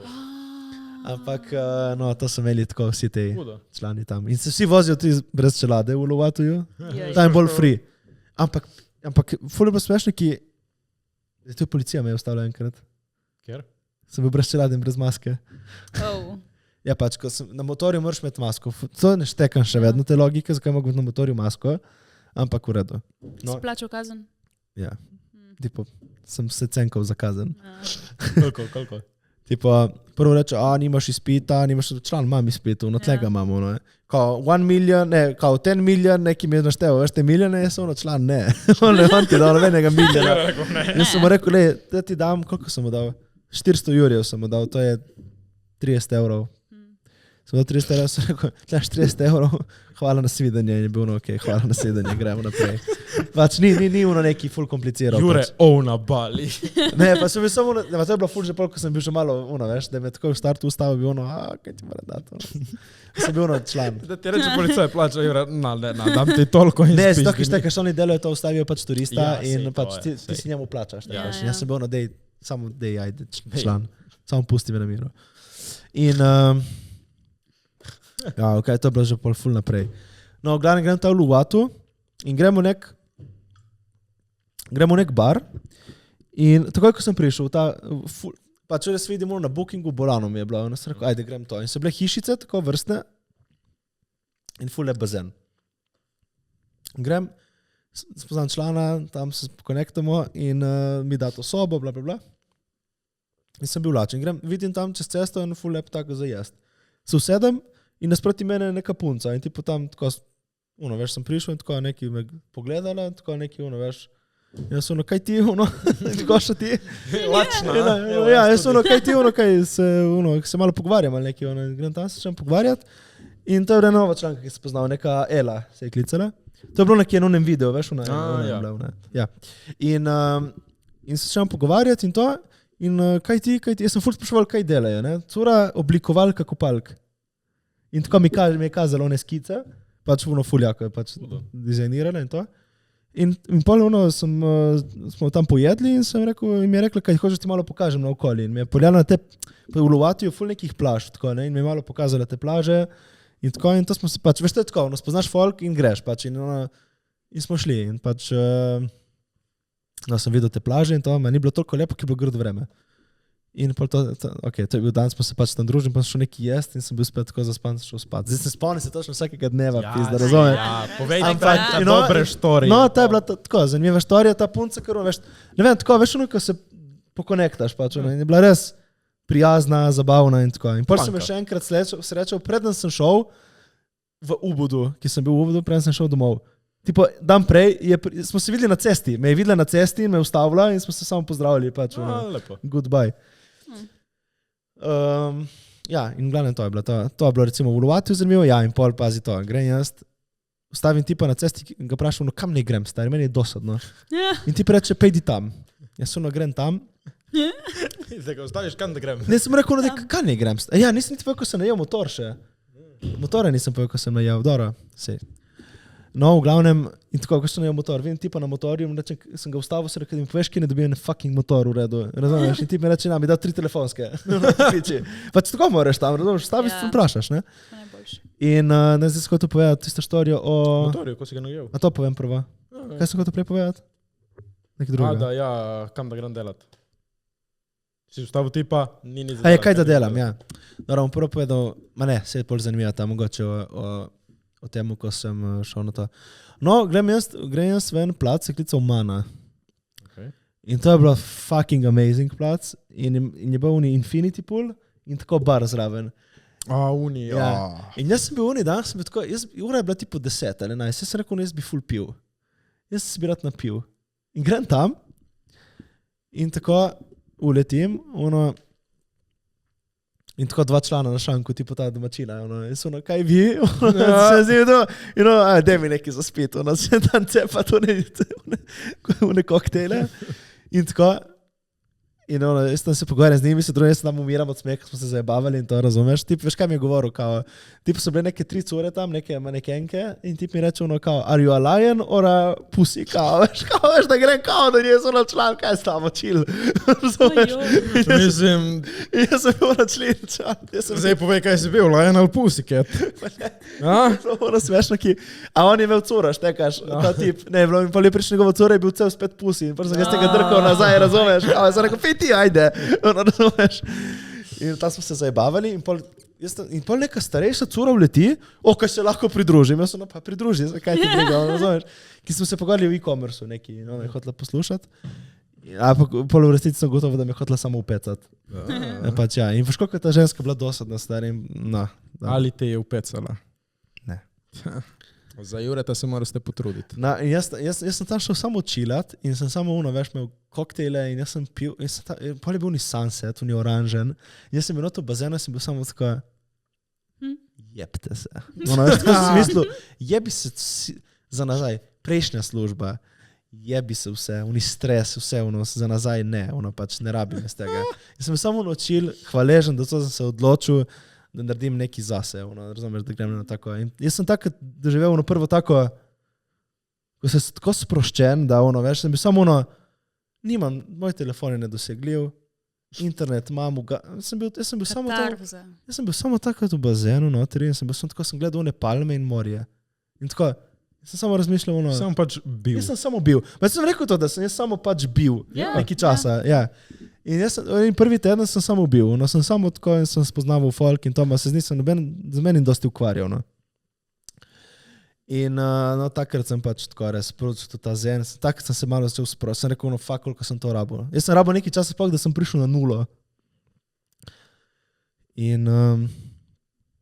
Ampak no, to so imeli tako vsi te hudo. člani tam. In se vsi vozijo tudi brez čelade v Lovatuju. Ja, Tam je bolj free. Ampak ful je bilo smešno, ki je tudi policija me je ustavila enkrat. Ker? Sem bil brez čelade in brez maske. Oh. Ja, pač, ko sem na motorju moraš imeti masko. To ne štekam še vedno te logike, zakaj moram imeti na motorju masko, ampak v redu. No, Splačal kazen? ja, tipo, sem se cenkal za kazen. Koliko? Tipo, prvo reče, nimaš izpita, nimaš član, imam izpita, no tega imamo. No. Kao 1 milijon, ne, kao 10 milijon, neki mi je našteval, veš, te milijone, jaz sem ono član, ne. On ti dal nobenega milijona. Jaz sem mu rekel, le, da ti dam, koliko sem mu dal? 400 jurjev sem mu dal, to je 30 evrov. Sem dal 30 evrov, sem rekel, tlaš 30 evrov, hvala na svidenje, in je bil no, ok, hvala na svidenje, gremo naprej. Pač ni ono neki ful kompliciral. Jure, Pač. na Bali. Ne, pa sem bil samo, to je bilo ful že pol, ko sem bil že malo, veš, da me tako v startu ustavil, bil ono, kaj ti mora dati. Sem bil ono član. Da ti reče policaj plača, Jure, dam ti toliko in Ne, spizdi zato ker mi. štekaš, oni delajo to, ustavijo pač turista Ja, in sej, pač to je, ti si njemu plačaš. Ja, Ja, ja. Jaz sem bil ono, dej, samo dej, ajde, član. Samo pusti me na miru. In, ja, ok, to je bilo že pol ful naprej. No, glavno grem ta v Luvatu in gremo v nek bar in takoj, ko sem prišel, pač res vidimo na bookingu Bolano mi je bilo, in sem rekel, ajde, grem to. In so bile hišice, tako vrstne in ful lep bazen. Grem, spoznam člana, tam se konektamo in mi da to sobo, bla, bla, bla. In sem bil lačen. Grem, vidim tam čez cesto in ful lep tako za jesti. Se usedem in nasproti mene neka punca in tipo tam tako, veš, sem prišel in tako neki me pogledala, tako neki, veš, jaz kaj ti, tako še ti. Lačna. Ja, jaz kaj ti, kaj se malo pogovarjam ali neki, grem tam se čem pogovarjati. In to je nova članka, ki se poznal, neka Ela se je klicala. To je bilo nekje na enem videu, veš, ja. In se čem pogovarjati in to. In kaj ti, jaz sem ful spraševal, kaj delajo, ne? Cura oblikovalka kopalk. In tako mi je kazalo one skice, pač ful jako je pač dizajnirala in to. In pol smo tam pojedli in sem rekel, in mi je rekla, kaj hočeš ti malo pokažem na okolje. In mi je poljala na te, v Lovatuju ful nekih plaž, tako, ne? In mi je malo pokazala te plaže in tako, in to smo se pač, veš, to je tako, spoznaš folk in greš pač in smo šli in pač, sem videl te plaže in to, ni bilo toliko lepo, ki je bilo grdo vreme. In pol to je bil dan, smo se pač tam družili, pa sem šel neki jesti in sem bil spet tako zaspan, šel spat. Zdaj se spomnim se točno vsakega dneva, pizda, razumeš? Ja, povej Ampak, ti dobre štorije. No, ta je bila tako, zanimiva štorija, ta punca, ker veš, ne vem, tako, veš, ko se pokonektaš, pač, in je bila res prijazna, zabavna in tako. In pol sem me še enkrat srečal, preden sem šel v Ubudu, ki sem bil v Ubudu, preden sem šel domov. Tipo, dan prej smo se videli na cesti, me je videla na cesti in me ustavila in smo se samo pozdravili, pač, Lepo. goodbye. Ja, in glavno to je bilo. To je bilo recimo v Lovatuju zanimivo, ja, in pol pazi to. Grem jaz, ustavim tipa na cesti in ga vprašam, kam ne grem, stari, meni je dosadno. In ti reče, pejdi tam. Jaz grem tam. Zdaj ga ostaviš, kam da grem? Ne, sem rekel, kam ne grem. Ja, nisem niti povedal, ko sem najel motor še. Motore nisem povedal, ko sem najel, dobro, sej. No, v glavnem, in tako, ko sem najel motor, vidim tipa na motorju, rečem, sem ga ustavil, se rekel, mi poveš, ki ne dobijo ne fucking motor v redu, razumeš, in ti mi reče, mi da 3 telefonske, pač tako moraš tam, razumeš, staviš, ja. Vprašaš, ne? In ne zdaj sem hotel povedati tisto štorijo o... Motorju, ko si ga najel. A to povem prvo. Kaj sem hotel prej povedati? Nekaj drugega. Da, ja, kam da grem delat. Si ustavil tipa, ni ni zadeva. Kaj da delam, ja. Dobro, bom prvo povedal, ma ne, se je bolj zanimiva ta mogoče o tem, ko sem šel na to. No, grem jaz v en plac, se klical Mana. Okay. In to je bilo fucking amazing plac. In je bil uni infinity pool in tako bar zraven. Uni, ja. In jaz sem bil uni dan, ura je bila tipo 10 ali 11, jaz sem rekel, jaz bi ful pil. Jaz sem bi rad napil. In grem tam in tako uletim, In tako 2 člana na šanku, tipo ta domačina, in so kaj vi? Se zdi, daj mi nekaj za spet, se tam cepa to ne koktejle. In tako, in jaz tam se pogovarjam z njimi, se drugi, jaz tam umiram od smeha, smo se zajebavali in to, razumeš? Tip, veš, kaj mi je govoril, kao, tip so bile neke 3 cure tam, neke manekenke, in tip mi reče, kao, are you a lion or a pussy, kao, veš, da grem, kao, da nije zelo član, kaj s tamo, chill, razumeš? Mislim, Jaz sem bil na član, zdaj povej, kaj si bil, lion ali pussycat? Ono smešno, a on je imel curo, štekaš, ta tip, ne, in pol je prišel njegovo curo, je bil cel spet pusi, in pol sem ga z tega drkal nazaj, razumeš, kao, sem rekel, ti, ajde, razumeš. In tam smo se zajebavali in pol neka starejša cura vleti, kaj se lahko pridružim, jaz sem pa pridruži, zakaj ti briga, razumeš. Ki smo se pogovarjali v e-commerceu neki, ona je hotela poslušati. Ampak pol v resnici sem gotovo, da me je hotela samo upecati. Pač ja, in veš, koliko je ta ženska bila dosadna, starim, no. Ali te je upecala? Ne. Za Jureta se morate potruditi. Jaz sem tam šel samo čilat in sem samo veš, imel koktejle in jaz sem pil, pol je bil ni sunset, ni oranžen, jaz sem bil noto v bazenu in sem bil samo tako, jebte se. Veš, tako sem mislil, jebi se za nazaj, prejšnja služba, jebi se vse, stres, vse, za nazaj ne, pač ne rabim iz tega. Jaz sem samo naučil, hvaležen, da to sem se odločil, da naredim nekaj zase, razumeš, da grem na tako. In jaz sem tako doživel prvo tako, ko sem tako sproščen, da veš, sem bil samo nimam, moj telefon je nedosegljiv, internet imam, jaz sem bil samo tako v bazenu notri in sem gledal palme in morje. In tako, jaz sem samo razmišljal, Samo pač bil. Jaz sem samo bil. Pa sem rekel to, da sem jaz samo pač bil, nekaj časa, ja. In prvi teden sem samo bil, sem samo tako in sem spoznaval folk in to, se nisem z menim dosti ukvarjal, In takrat sem pač tako res produčil ta zen, takrat sem se malo začel sprositi, sem rekel, fuck, koliko sem to rabil. Jaz sem rabil nekaj časa da sem prišel na 0. In,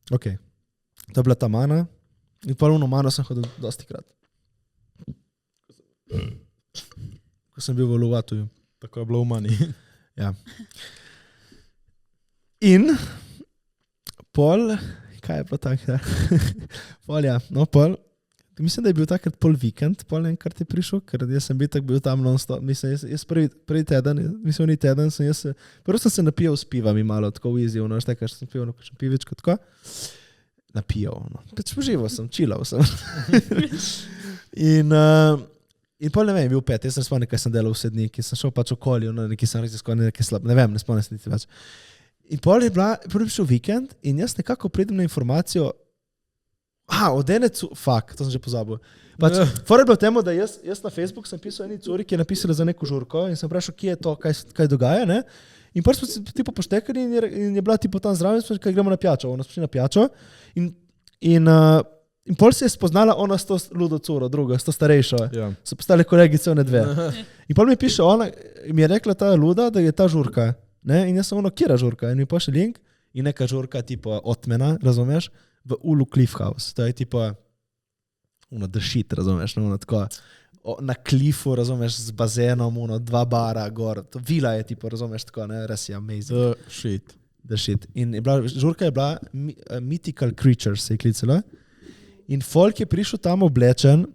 okej, to je bila ta mana in polovno mano sem hodil dosti krat. Ko sem bil v Luvatuju. Tako je bilo v mani. Ja. In pol, kaj je bilo tako? Pol, ja, pol. Mislim, da je bil takrat pol vikend, pol enkrat je prišel, ker jaz sem bil tam non-stop. Mislim, jaz prvi teden, ni teden, prvo sem se napijal s pivami malo, tako v easy, štekaj, sem pil kakšen pivičko, tako. Napijal, Pač požival sem, chillal sem. In pol ne vem, bil 5, jaz sem spomnil, kaj sem delal vse dni, ki sem šel pač okoli, neki sem raziskal, nekaj slab, ne vem, ne spomnim se niti več. In pol je prišel vikend in jaz nekako pridem na informacijo, od ene to sem že pozabil. Pač, fora je bilo temu, da jaz na Facebook sem pisal eni curi, ki je napisala za neko žurko in sem vprašal, kje je to, kaj dogaja, ne? In prvi smo se tipo poštekali in je bila tipo tam zraven, kaj gremo na pijačo, ona smo šli na pijačo in pol se je spoznala ona s to ludo curo, druga, s to starejšo. Ja. So postali kolegice one dve. In pol mi piše ona, mi je rekla ta luda, da je ta žurka, ne? In jaz sem kjera žurka in mi pošle link in neka žurka tipo Otmena, razumeš? V Ulu Cliff House. To je tipo the shit, razumeš, tako na klifu, razumeš, z bazenom, 2 bara gor. To vila je tipo, razumeš, tako, ne, res je amazing. The shit. In žurka je bila Mythical Creatures, se je klicala. In folk je prišel tam oblečen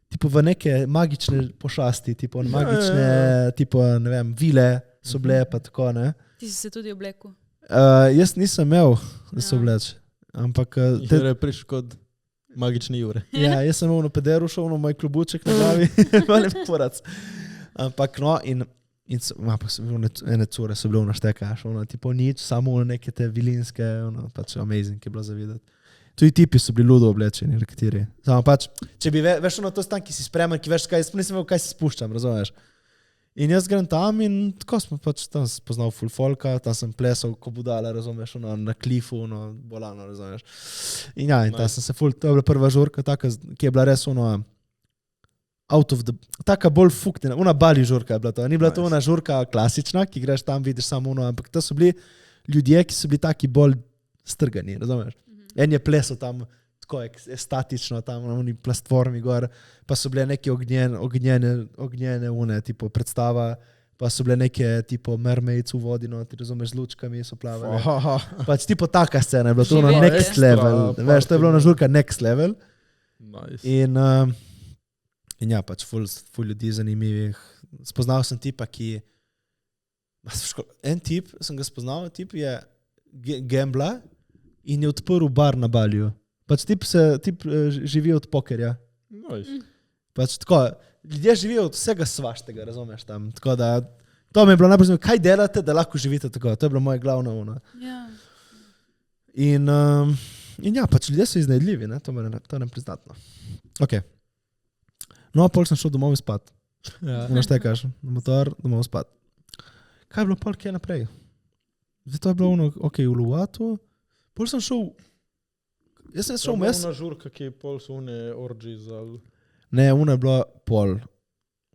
tipo v neke magične pošasti, tipo magične, tipo, ne vem, vile so bile pa tako, ne. Ti si se tudi oblekel? Jaz nisem imel, da se obleč. Ampak Jure je prišel kot magični Jure. Ja, jaz sem v pederu šel, moj klubuček na glavi, malo porac. Ampak in ene cure so bile naštekaš, tipo nič, samo neke te vilinske, pač amazing je bilo zavideti. Tudi tipi so bili ludo oblečeni, nekateri. Samo pač, če bi veš, to stan, ki si spreman, ki veš, nisem vedel, kaj se spuščam, razumeš. In jaz grem tam in tako smo pač tam spoznal full folka, tam sem plesal ko budala, razumeš, na klifu, bolano, razumeš. In ja, in tam sem se full, to je bila prva žurka, taka, ki je bila res out of the, taka bolj fuknjena, Bali žurka je bila to, ni bila to žurka klasična, ki greš tam, vidiš samo ampak to so bili ljudje, ki so bili taki bolj strgani, razumeš. En je plesal tam tako statično, tam na oni platformi gor, pa so bile neke ognjene tipo predstava, pa so bile neke tipo mermaids v vodi, no, ti razumeš, z lučkami so plavali. Aha. Pač tipo taka scena je bila, to je bilo Živeti. next level, veš, to je bilo na žurka next level. Nice. In ja, pač ful ljudi zanimivih. Spoznal sem tipa, ki... En tip, sem ga spoznal, tip je gambla in je odprl bar na Baliju. Pač tip živi od pokerja. Nice. Pač tako, ljudje živijo od vsega svaštega, razumeš tam. Tako da, to mi je bilo najbolj zanimivo, kaj delate, da lahko živite tako. To je bilo moje glavno ono. Ja. In ja, pač ljudje so iznajdljivi, ne? To ne priznatno. Ok. No, pol sem šel domov spat. Ja. Naštekaš, na motor, domov spat. Kaj je bilo pol, kje naprej? Zdaj to je bilo ono, ok, v Luatu. Pol sem šel, jaz sem šel mes. Na žurka, ki je pol so une orgies ali... Ne, ono je bilo pol.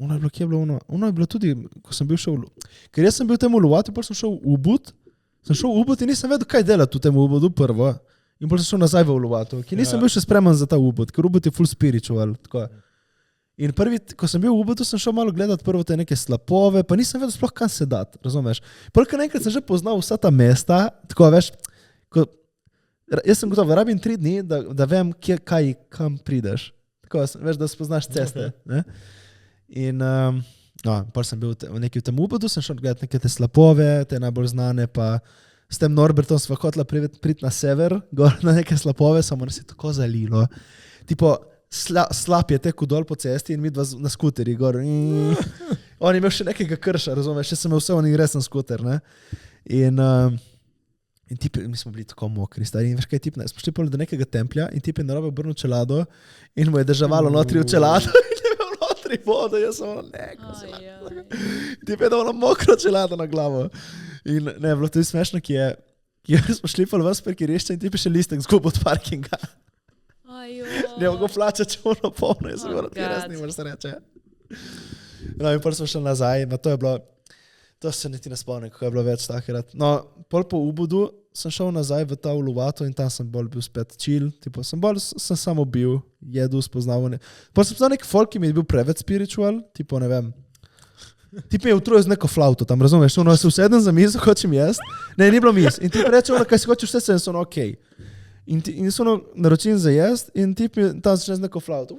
Ono je bilo, kje je bilo ono? Ono je bilo tudi, ko sem bil šel, ker jaz sem bil temu v Luatu, pol sem šel v Ubud. Sem šel v Ubud in nisem vedel, kaj delati v temu Ubudu prvo. In pol sem šel nazaj v Luatu, ker nisem bil še spreman za ta Ubud, ker Ubud je full spiritual. Tako. In prvi, ko sem bil v Ubudu, sem šel malo gledati prvo te neke slapove, pa nisem vedel sploh kam se dati, razumeš. Pol, ker enkrat sem že poznal vsa ta mesta, tako veš, jaz sem gotov, rabim 3 dni, da vem, kam prideš. Tako, veš, da spoznaš ceste. Ne? In pol sem bil v tem Ubudu, sem šel gledati neke te slapove, te najbolj znane, pa s tem Norbertom sva hotela priti na sever, gor na neke slapove, samo nas je tako zalilo. Tipo, slap je tekel dol po cesti in mi dva na skuteri gor. On je imel še nekega krša, razumeš, še sem imel vse on in resen skuter, ne. In tip, mi smo bili tako mokri, stari, in veš kaj tip, smo šli pol do nekega templja in tip je narobe obrnil čelado in mu je državalo notri v čelado in je imel notri vodo, jaz sem ono, tip je dal mokro čelado na glavo. In ne, bilo tudi smešno, ki smo šli pol ven s parkirišča in tip je še listek zgubil od parkinga. Ne mogo plačati, če ono polno, jaz sem bilo, ti res nimaš sreče. No, in pol smo šli nazaj, no to je bilo, to se niti ne spomnim, kako je bilo več takrat. No, pol po Ubudu sem šel nazaj v ta Uluvato in tam sem bolj bil spet chill, tipo, sem samo bil, jedel, spoznal. Pol sem spoznal nek folk, ki mi je bil preveč spiritual, tipo, ne vem. Tip mi je utrujil z neko flauto tam, razumeš, ono, se usedem za mizo, hočem jesti, ne, ni bilo miz. In tip reče, ono, kaj si hočeš vse, sem ono, okej. In so ono naročim za jest in tip je tam začne z neko flauto.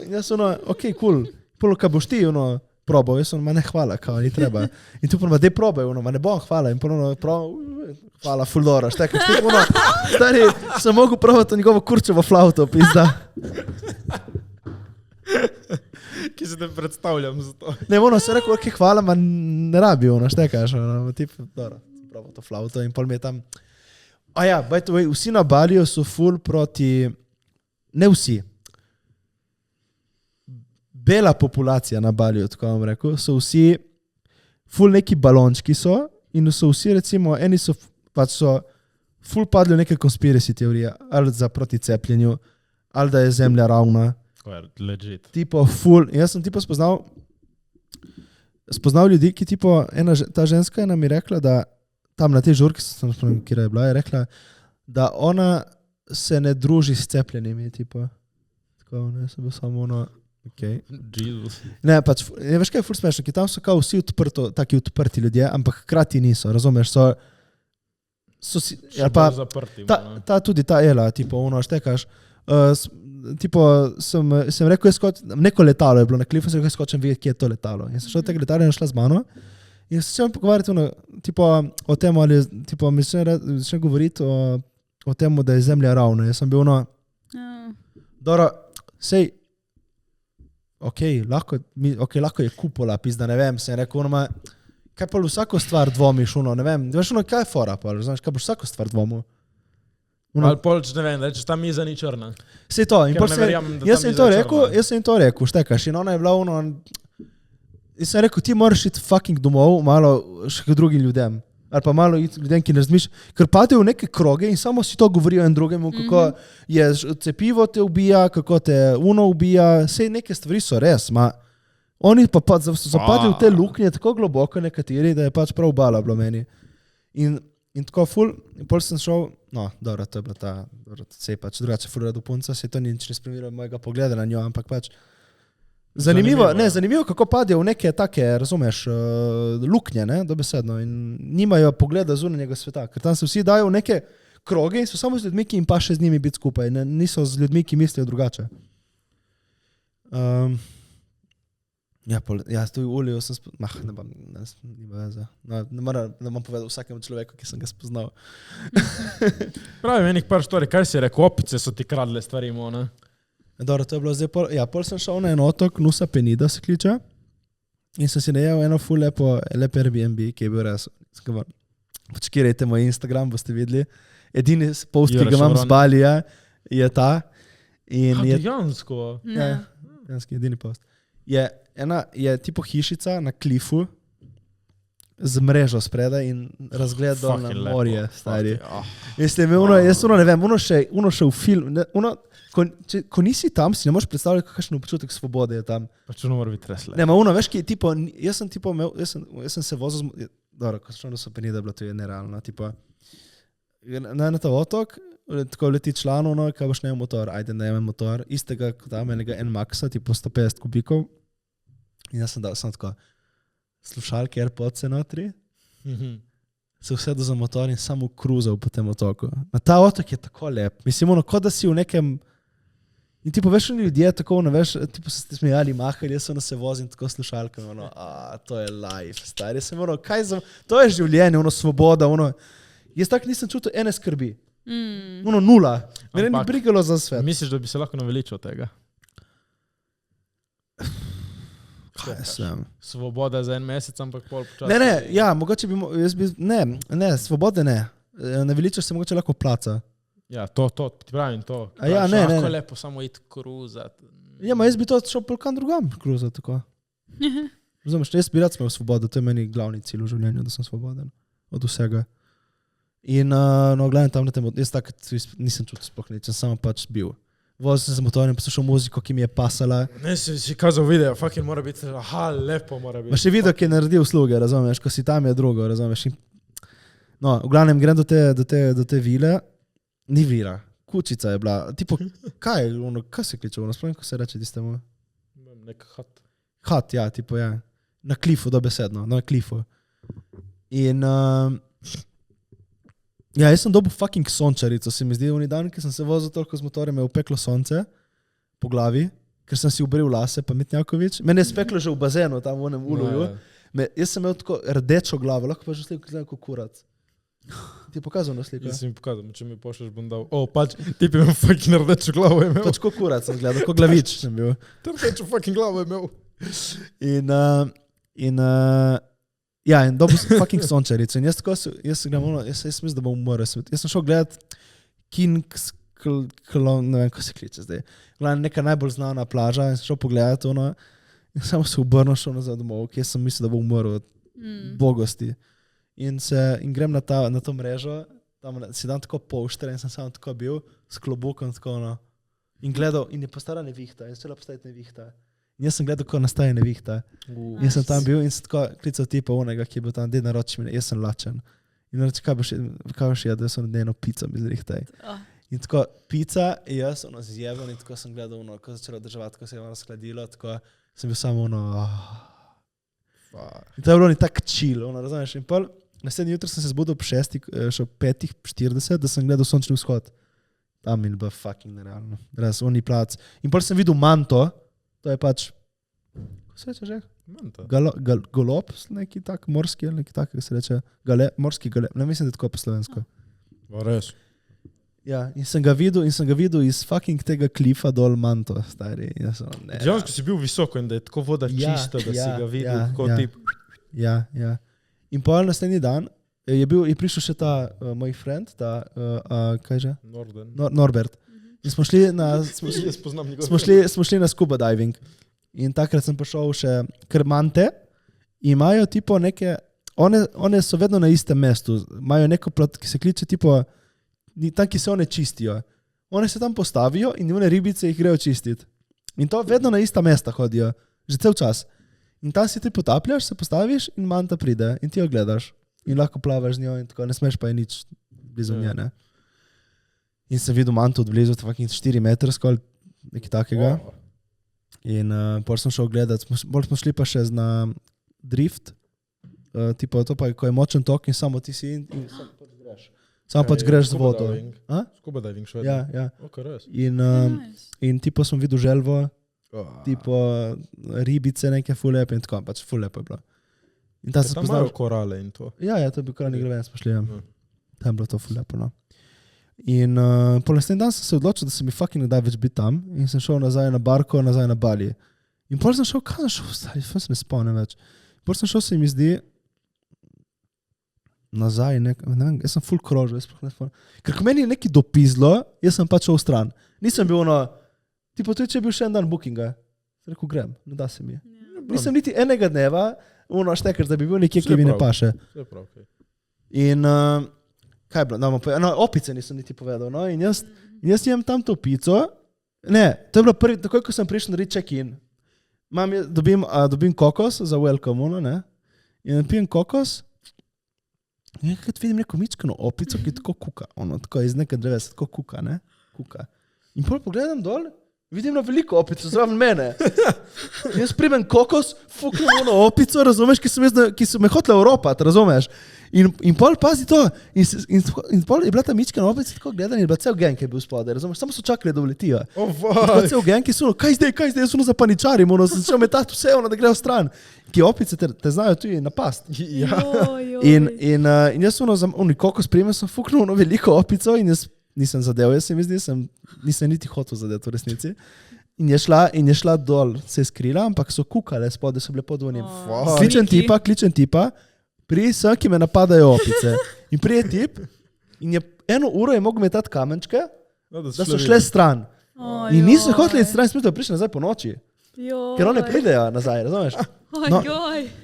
In jaz ono, okej, cool. Polo, kaj boš ti, ono, probal, jaz ono, ma ne hvala, kao, ni treba. In tu ponoma, dej probaj, ono, ma ne bom, hvala. In polo, hvala, full dobro, štekaš. Tip ono, stari, sem mogel probati njegovo kurčevo flauto, pizda. Ki se te predstavljam za to. Ne, ono, se rekel, okej, hvala, ma ne rabi, ono, štekaš, ono, tip, dobro, probal to flauto in pol mi je tam... A ja, by the way, vsi na Baliju so full proti, ne vsi, bela populacija na Baliju, tako vam rekel, so vsi full neki balončki so in so vsi recimo, eni so, pač so full padli v neke conspiracy teorije, ali za proti cepljenju, ali da je zemlja ravna. Legit. Tipo full, jaz sem tipo spoznal ljudi, ki tipo, ta ženska je nam je rekla, da tam na tej žurki, kjer je bila, je rekla, da ona se ne druži s cepljenimi, tipo. Tako, ne, sem bil samo ono, okej. Jesus. Ne, pač, veš kaj je ful smešno, ki tam so kao vsi taki odprti ljudje, ampak hkrati niso, razumeš, so si, ali pa, zaprti, tudi ta Ela, tipo, ono, štekaš, tipo, sem rekel, neko letalo je bilo na klifu, sem rekel, skočem videti, kje je to letalo. In sem šel tega letala in šla z mano. In se začel pogovarjati tipo, o tem, ali tipo, mi začne govoriti o tem, da je zemlja ravna. Jaz sem bil dobro, sej, lahko je kupola, pizda, ne vem, sem rekel, kaj pa vsako stvar dvomiš, ne vem, veš, kaj je fora, pa, znaš, kaj boš vsako stvar dvomil? Ali polč, ne vem, reči, ta miza ni črna. Sej to, in jaz sem to rekel, štekaš, in ona je bila in sem rekel, ti moraš iti fucking domov, malo še k drugim ljudem. Ali pa malo iti ljudem, ki ne razmišljajo. Ker padejo v neke kroge in samo si to govorijo en drugemu, kako je cepivo te ubija, kako te ubija. Sej neke stvari so res, oni pa so zapadli v te luknje tako globoko nekateri, da je pač prav bala bilo meni. In tako ful, in pol sem šel, no, dobro, to je bila sej pač drugače ful rado punca, sej to nič ne spremenilo mojega pogleda na njo, ampak pač Zanimivo, kako padejo v neke take, razumeš, luknje, ne, dobesedno, in nimajo pogleda zunanjega sveta, ker tam se vsi dajo v neke kroge in so samo z ljudmi, ki jim pa še z njimi biti skupaj, niso z ljudmi, ki mislijo drugače. Tu v Uliju sem nima veze. Ne bom povedal vsakemu človeku, ki sem ga spoznal. Pravi, enih par štori, kaj si rekel, opice so ti kradle stvari, ne? Dobro, to je bilo zdaj pol sem šel na en otok, Nusa Penida se kliče, in sem si najel eno ful lepo Airbnb, ki je bil res. Počkirajte moj Instagram, boste videli. Edini post, ki ga imam z Balija, je ta. Dejansko? Dejansko, edini post. Je tipo hišica na klifu z mrežo spredaj in razgled dol na morje, stari. Jaz ne vem, uno še v film, ko nisi tam, si ne možeš predstavljati, kakšen občutek svobode je tam. Pač ono mora biti resle. Ne, veš, ki tipo, jaz sem se vozil, dobro, ko sem šel do Sopenida, bilo to je nerealno, tipo, na ta otok, tako leti član, kaj boš najel motor, ajde najem motor, istega kot tam, enega N-Maxa, tipo 150 kubikov, in jaz sem dal, tako, slušalke AirPodse notri, se usedel za motor in samo kruzal po tem otoku. Na ta otok je tako lep. Mislim, kot da si v nekem... In tipo, veš, ljudje tako, veš, tipo se ste smejali, mahali, jaz se vozim tako slušalkami, to je life, stari. To je življenje, svoboda, Jaz tako nisem čutil ene skrbi. Nula. Mene ni brigalo za svet. Misliš, da bi se lahko naveličal tega? Svoboda za en mesec, ampak pol počasi. Mogoče bi, svobode ne. Naveličaš se mogoče lahko placa. Ja, to, ti pravim to. Lahko lepo samo iti kruzati. Jaz bi to šel polkan drugam kruzati, tako. Razumeš, jaz bi rad smel svobodo, to je meni glavni cilj v življenju, da sem svoboden od vsega. In, gledam tam na tem, jaz tako nisem čutil sploh nič, sem samo pač bil. Vozil sem z motorjem, poslušal muziko, ki mi je pasala. Ne, si kazal video, fucking mora biti, lepo mora biti. Pa še video, ki je naredil usluge, razumeš, ko si tam je drugo, razumeš. No, v glavnem grem do te vile, ni vila, kučica je bila, tipo, kaj se kliče, sploh, ko se reče tistemu? Nek hat. Hat, ja, tipo, ja. Na klifu, dobesedno, na klifu. In, jaz sem dobil fucking sončarico, se mi zdi, v dan, ki sem se vozil toliko z motorjem, me je upeklo sonce po glavi, ker sem si ubril lase, pa Mitnjakovič. Mene je speklo že v bazenu, tam v onem Uluju. Jaz sem imel tako rdečo glavo, lahko pa že sliko gledam kot kurac. Ti je pokazal na sliko? Jaz sem mi pokazal, če mi pošleš, bom dal. Pač, ti bi imel fucking rdečo glavo imel. Pač kot kurac sem gledal, kot glavič sem bil. Rdečo fucking glavo imel. In dobil sem fucking sončarico. In jaz mislim, da bom umrl. Jaz sem šel gledat King's Clone, ne vem, ko se kliče zdaj. Gledam, neka najbolj znana plaža in sem šel pogledat in samo se obrnil, šel nazaj domov, kjer sem mislil, da bom umrl od bogosti. In grem na to mrežo, tam si dan tako polšter in sem samo tako bil, s klobukom tako, in gledal, in je postala nevihta, in začela postajati nevihta. In jaz sem gledal, kako nastaje nevihta. Jaz sem tam bil in sem tako klical tipa onega, ki je bil tam, dej naroči mi, jaz sem lačen. In reči, kaj boš jedel, jaz sem eno pico mi zrihtaj. In tako pica, jaz zjebal in tako sem gledal, ko začelo državati, ko se je razkladilo, tako sem bil samo in to je bilo ni tak chill, razumeš. In pol, naslednji jutro sem se zbudil ob 5:40, da sem gledal sončni vzhod. Tam je bilo fucking nerealno. Res, oni plac. In pol sem videl manto, to je pač, kako se reče že? Golob, neki tak, morski, ali neki tak, kako se reče, morski galeb, ne mislim, da je tako po slovensko. Res. Ja, in sem ga videl iz fucking tega klifa dol manto, stari. Dejansko si bil visoko in da je tako voda čista, da si ga videl, kot tip. Ja. In pol naslednji dan je prišel še ta moj friend, ta, kaj že? Norbert. In smo šli na scuba diving. In takrat sem prišel še krmante. Imajo tipo neke, one so vedno na istem mestu. Imajo neko plat, ki se kliče tipo, tam, ki se one čistijo. One se tam postavijo in one ribice jih grejo čistiti. In to vedno na ista mesta hodijo. Že cel čas. In tam si ti potapljaš, se postaviš in manta pride. In ti jo gledaš. In lahko plavaš z njo in tako. Ne smeš pa je nič blizu nje, ne. In sem videl manto od blizu, 4 metre skolj, nekaj takega. In pol sem šel gledat, bolj smo šli pa še na drift, tipo to pa, ko je močen tok in samo ti si in samo pač greš. Samo pač greš z vodo. Scuba diving še vedno? Ja. Ok, res. In tipo sem videl želvo, tipo ribice neke ful lepe in tako, pač ful lepo je bilo. In ta se Tam spoznal. imajo korale in to. Ja, to je bil koralni greven, smo šli. Tam je bilo to ful lepo, no. In po naslednji dan sem se odločil, da se mi fucking ne da več biti tam in sem šel nazaj na barko, nazaj na Bali. In pol sem šel, kaj sem šel, stari, se ne spomnim več. Pol sem šel, se mi zdi, nazaj, ne vem, jaz sem full krožil, ker ko meni je neki dopizlo, jaz sem pač šel stran. Nisem bil tipo tudi če je bil še en dan bookinga, sem rekel, grem, ne da se mi. Nisem niti enega dneva, štekar, da bi bil nekje, ki mi ne paše. Vse prav, ok. In kaj je bilo? Opice nisem niti povedal. No? In jaz jem tam to pico. Ne, to je bilo prvi, takoj, ko sem prišel narediti check-in. Dobim kokos za welcome, ne? In pijem kokos. In nekaj vidim neko mičkano opico, ki tako kuka. Tako iz neke drevesa, tako kuka, ne? Kuka. In pol pogledam dol, vidim na veliko opico zraven mene. In jaz primem kokos, fuknem opico, razumeš, ki so me hotele oropati, razumeš? In pol pazi to, in pol je bila ta mičkana opica tako gledana in je bila cel gang, ki je bil spodaj, razumeš? Samo so čakali, da uletijo. Cel gang, ki so, kaj zdaj, jaz so zapaničarim, sem začel metati vse, da grejo stran. Ki opice te znajo tudi napast. Ja. In jaz kokos primem, sem fuknil veliko opico in jaz nisem zadev, jaz se mi zdi, nisem niti hotel zadeti v resnici. In je šla dol, se je skrila, ampak so kukale spodaj, so bile pod onim. Kličem tipa, prije sem, ki me napadajo opice. In prije tip, in je 1 uro je mogel metati kamenčke, da so šle stran. In niso hoteli stran, smo prišli nazaj po noči. Ker one pridejo nazaj, razumeš?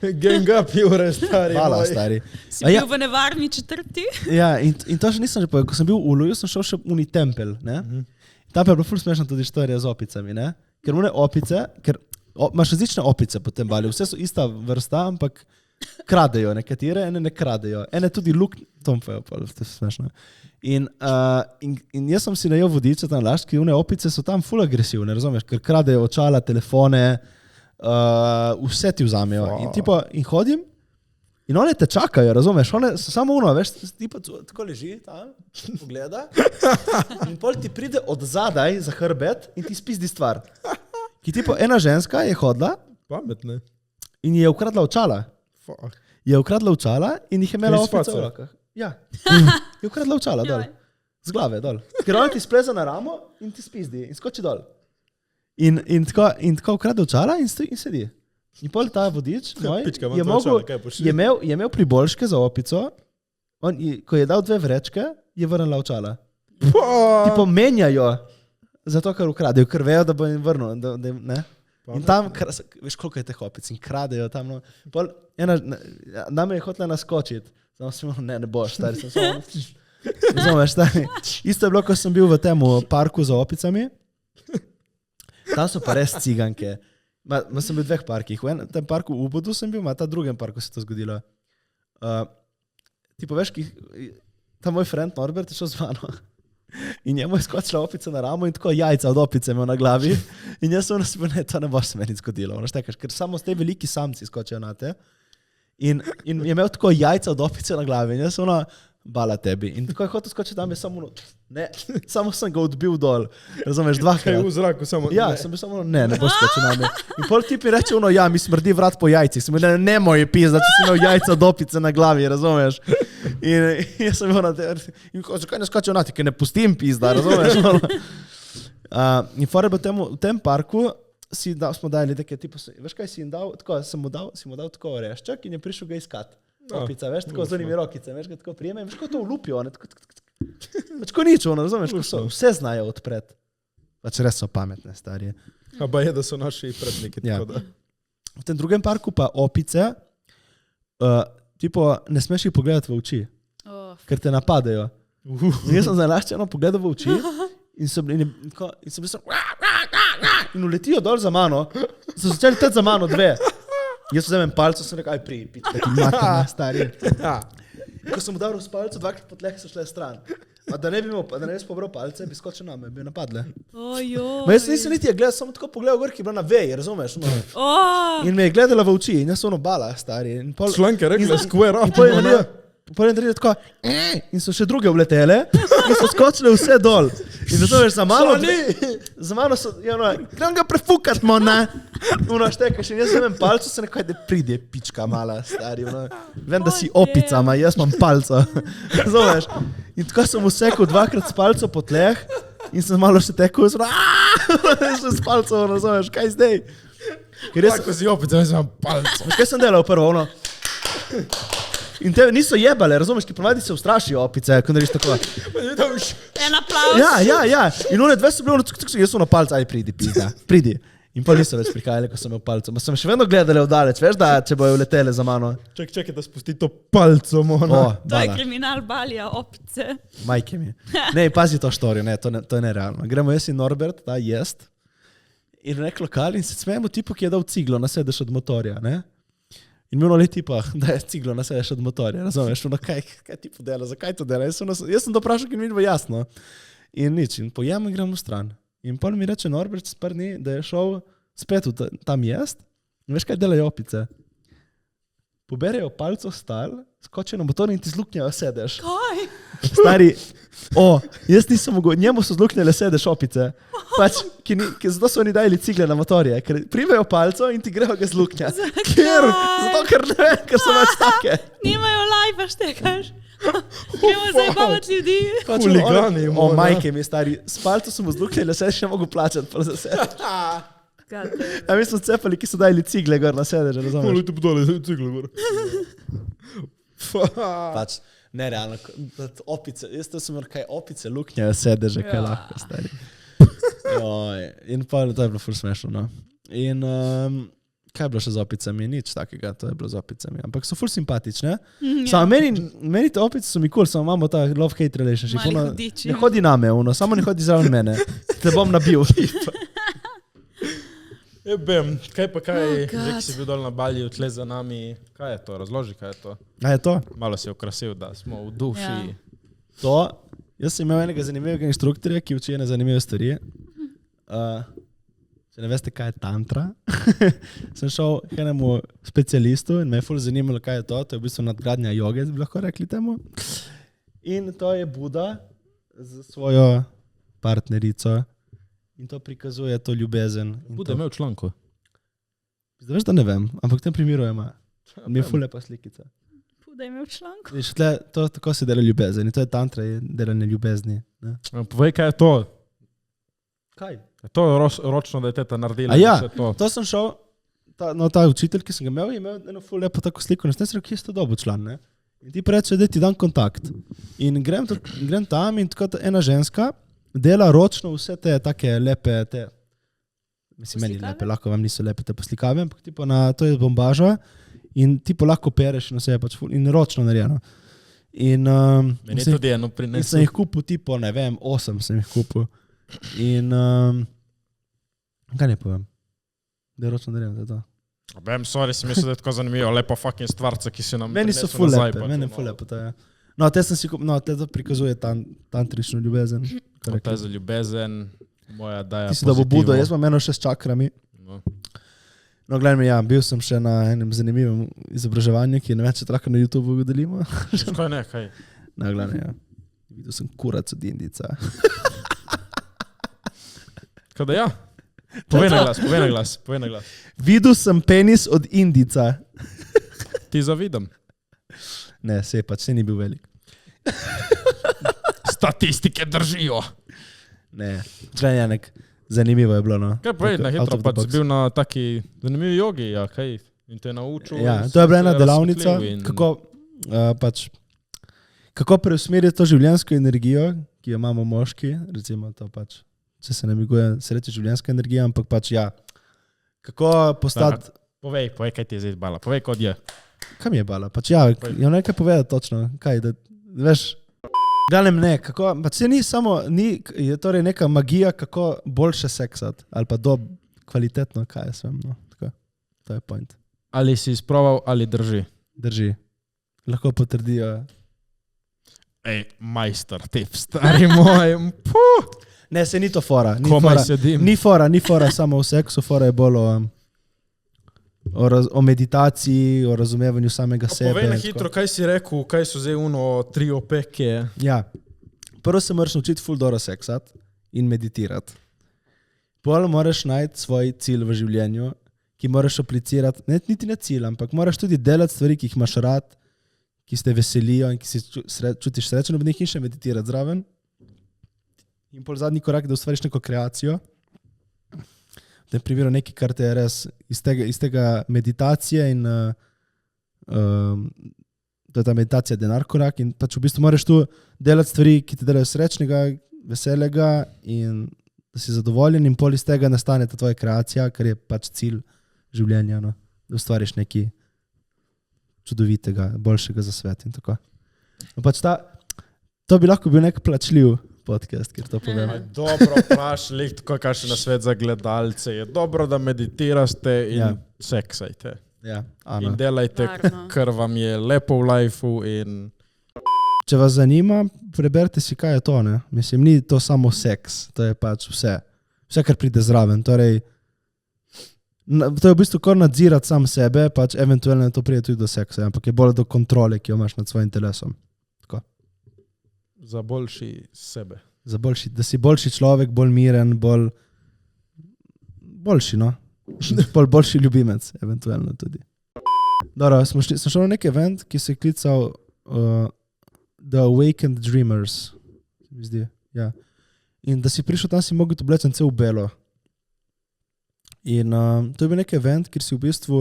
Gang up, Jure, stari. Hvala, stari. Si bil v nevarni četrti? Ja, in to še nisem že povedal. Ko sem bil v Uluju, sem šel še v uni tempel, ne? Tam pa je bilo ful smešno tudi štorija z opicami, ne? Ker une opice, imaš različne opice po tem Baliju, vse so ista vrsta, ampak kradejo nekatere, ene ne kradejo. Ene tudi tomfajo, to je smešno. In jaz sem si najel vodiče tam laški, une opice so tam ful agresivne, razumeš, ker kradejo očala, telefone, vse ti vzamejo. In hodim, in one te čakajo, razumeš, one so samo veš, ti pa tako leži tam, pogleda, in pol ti pride od zadaj za hrbet in ti spizdi stvar. Ki tipo, ena ženska je hodila, pametne, in je ukradla očala. Je ukradla očala in jih je imela opica v rokah. Ja, je ukradla očala dol, z glave dol. Ker ona ti spleza na ramo in ti spizdi in skoči dol. In tako ukradla očala in sedi. In pol ta vodič moj je imel priboljške za opico, ko je dal 2 vrečke, je vrnila očala. Ti pomenjajo, zato ker ukradejo, ker vejo, da bo jim vrnil, ne? In tam, veš koliko je teh opic in kradejo tam, no. Pol, name je hotela naskočiti, samo sem ne boš, stari, razumeš, stari. Isto je bilo, ko sem bil v tem parku za opicami, tam so pa res ciganke. Sem bil v 2 parkih, v tem parku v Ubudu sem bil, ta drugem parku se to zgodilo. Tipo, veš, ta moj friend Norbert je šel z mano. In njemu je skočila opica na ramo in tako jajca od opice imel na glavi. In jaz sem ne, to ne boš se meni zgodilo. Ker samo s te veliki samci skočijo na te. In je imel tako jajca od opice na glavi. In jaz sem bala tebi. In tako je hotel skočiti tam, je samo sem ga odbil dol. Razumeš, 2krat. Kaj v zraku, samo ja, sem bil samo, ne boš skočil na me. In pol tipi reče, ja, mi smrdi vrat po jajcih. Sem bil, ne moj pizda, če si imel jajca od opice na glavi, razumeš. In jaz sem bil na te, in zakaj ne skočil na te, ker ne pustim pizda, razumeš. In fora je v tem parku, smo dali take, tipo, veš kaj si jim dal, tako, si mu dal tako orešček in je prišel ga iskat. Opica, veš, tako z onimi rokice, veš, ga tako prijeme, veš, ko to vlupijo, tako nič, razumeš, vse znajo odpret. Pač res so pametne, starije. Pa je, da so naši predniki, tako da. V tem drugem parku pa opice, tipo, ne smeš jih pogledati v oči, ker te napadajo. Jaz sem zalaščeno pogledal v oči in sem bil in uletijo dol za mano, so začeli teti za mano 2. Jaz vzamem palco, sem rekel, aj pička, ti materna, stari. Ko sem udaril s palco, 2krat po tleh so šle stran. A da ne bi res pobral palce, bi skočil name, bi napadle. Ojoj. Ma jaz nisem niti je gledal, samo tako pogledal gor, ki je bila na veji, razumeš? No. Oh, In me je gledala v oči in jaz sem ono bala, stari. In pol, Članke rekla, square up. pol je naredil tako, in so še druge vletele, in so skočile vse dol. In zato veš, za mano so, grem ga prefukat, mona. Uno štekaš in jaz imam palco, se nekaj, da pride pička mala, stari. Uno. Vem, da si opica, ma jaz imam palco. Razumeš? In tako sem vsekal 2krat s palco po tleh in sem malo še tekel, še s palco, razumeš, kaj zdaj? Ker jaz, Tako si opet, jaz imam palco. veš, kaj sem delal prvo, ono? In te niso jebale, razumeš, ki ponavadi se ustrašijo opice, ko narediš tako. en aplauz. Ja. In one dve so bile, jaz sem na palcu, aj pridi, pizda, pridi. In pa niso več prihajali, ko sem imel palco. Ma sem še vedno gledali vdaleč, veš, da če bojo letele za mano. Čakaj, da spusti to palco, mona. O, To je bala, kriminal Balija, opice. majke mi. Ne, pazi to štorijo, ne, to je nerealno. Gremo jaz in Norbert, ta jest, in v nek lokal in se smejemo tipu, ki je dal ciglo na sedež od motorja, ne? In mi ono tipa, da je ciglo na sedež od motorja, razumeš? Ono, kaj tipo dela, zakaj to dela? Jaz sem to vprašal, ker mi ni bilo jasno. In nič, in pojemo in gremo stran. In pol mi reče Norbert sprni, da je šel spet tam jest. In veš, kaj delajo opice? Poberejo palco stal, skočijo na motor in ti zluknjajo sedež. Kaj? Stari, jaz nisem mogel, njemu so zluknjale sedež opice. Pač, zato so oni dajali cigle na motorje, ker primejo palco in ti grejo ga zluknjati. Zato, ker ne vem, ker so več take. Nimajo lajfa, štekaš. Gremo zajebavati ljudi. Pač, Huligani, mona. majke mi, stari, s palco sem mu zluknjali, sedež še mogu plačati pa za sedež. A mi smo cepali, ki so dajali cigle gor na sedež, razumeš? Poli ti podali, ciglo gor. Pač, nerealno, opice, jaz to sem kaj opice luknjajo sedeže, kaj lahko, stari. Joj, in pa to je bilo ful smešno, no. In kaj je bilo še z opicami? Nič takega, to je bilo z opicami. Ampak so ful simpatične. Samo meni te opice so mi cool, samo imamo ta love-hate relationship. Mali Ono, hudiči. ne hodi name, ono, samo ne hodi zraven mene. Te bom nabil. Ebem, kaj pa kaj, Oh, že God. ki si bil dol na Baliju, tle za nami, kaj je to, razloži, kaj je to. A je to? Malo si okrasil, da smo v duši. Ja. To, jaz sem imel enega zanimivega inštruktorja, ki uči ene zanimive stvari. Če ne veste, kaj je tantra, sem šel k enemu specialistu in me je ful zanimalo, kaj je to. To je v bistvu nadgradnja joge, bi lahko rekli temu. In to je Buda z svojo partnerico in to prikazuje to ljubezen. In Bude to, imel članko. zdaj veš, da ne vem, ampak v tem primeru ima. Mi je ful lepa slikica. Da je imel članko. Viš, tle, to tako se dela ljubezen in to je tantra, je delanje ljubezni. Ne? Povej, kaj je to. Kaj? Je to ročno, da je teta naredila? A ja, vse to? to sem šel, ta učitelj, ki sem ga imel, je imel eno ful lepo tako sliko, in sem rekel, kje ste dobil član, ne? In ti preče, da ti dam kontakt. In grem tam in tako ena ženska dela ročno vse te take lepe, mislim, meni Poslikave? lepe, lahko vam niso lepe te poslikave, ampak tipo to je bombaža in tipo lahko pereš in vse je pač ful, in ročno narejeno. In Meni je tudi eno in sem prinesel. jih kupil tipo, ne vem, 8 sem jih kupil. In kaj ne povem? Da je ročno narejeno, da je to. Vem, sorry, si mislil, da je tako zanimivo, lepa fucking stvarca, ki si nam Meni so prinesel ful nazaj, lepe, pa meni je to ful malo. lepo, to je. No, te sem si kupil, no, te to prikazuje tantrično ljubezen. To je za ljubezen, moja daja Ti si da bo Budo, jaz imam eno še s čakrami. No. No, gledaj me, ja, bil sem še na enem zanimivem izobraževanju, ki je ne vem, če lahko na YouTubeu ga delimo. Kaj ne, kaj? No, gledaj, ja. Videl sem kurac od Indica. Kaj da ja? Povej na glas. Videl sem penis od Indica. Ti zavidam. Ne, se pač, se ni bil velik. Statistike držijo. Ne, gledaj, Janek, zanimivo je bilo, no. Kaj povej, na Out hitro, of the pač box. si bil na taki zanimivi jogi, ja, kaj? In te naučil. Ja, in to je bila si ena se delavnica, razsvetlil in- kako preusmeriti to življenjsko energijo, ki jo imamo moški, recimo to pač, če se namiguje, se reče življenjska energija, ampak pač ja, kako postati, Povej, kaj ti je zdaj bala, povej, kod je. kam je bala, pač ja, ja nekaj povedati točno, kaj, da, veš, glavnem ne, kako, pač se ni samo, je torej neka magija, kako boljše seksati, ali pa kvalitetno, kaj jaz vem, no, tako, to je point. Ali si izproval, ali drži. Drži. Lahko potrdijo. majster tip, stari moj. Puh. Ne, se ni to fora. Komaj sedim. Ni fora samo v seksu, fora je bolj o meditaciji, o razumevanju samega sebe. Povej na hitro, kaj si rekel, kaj so zdaj 3 opeke. Ja. Prvo se moraš naučiti ful dobro seksati in meditirati. Pol moraš najti svoj cilj v življenju, ki moraš aplicirati, niti ne cilj, ampak moraš tudi delati stvari, ki jih imaš rad, ki te veselijo in ki si čutiš srečen ob njih in še meditirati zraven. In pol zadnji korak, da ustvariš neko kreacijo. V tem primeru nekaj, kar te je res iz tega meditacije in to je ta meditacija denar korak in pač v bistvu moraš tu delati stvari, ki te delajo srečnega, veselega in da si zadovoljen in pol iz tega nastane ta tvoja kreacija, kar je pač cilj življenja, no? Da ustvariš nekaj čudovitega, boljšega za svet in tako. No, pač to bi lahko bil nek plačljiv podcast, ker to povem. Dobro, prašlik, tako kakšen na svet za gledalce. Je dobro, da meditirate in seksajte. Ja, in delajte, kar vam je lepo v lifeu in... Če vas zanima, preberite si, kaj je to, ne? Mislim, ni to samo seks, to je pač vse. Vse, kar pride zraven. Torej, to je v bistvu kar nadzirati sam sebe, pač eventualno to pride tudi do seksa, ampak je bolj do kontrole, ki jo imaš nad svojim telesom. Tako. Za boljši sebe. Da si boljši človek, bolj miren, boljši, no? Boljši ljubimec, eventualno tudi. Dobro, sem šel na nek event, ki se je klical The Awakened Dreamers. Mi zdi, ja. In da si prišel tam, si mogel oblečen cel v belo. In to je bil nek event, kjer si v bistvu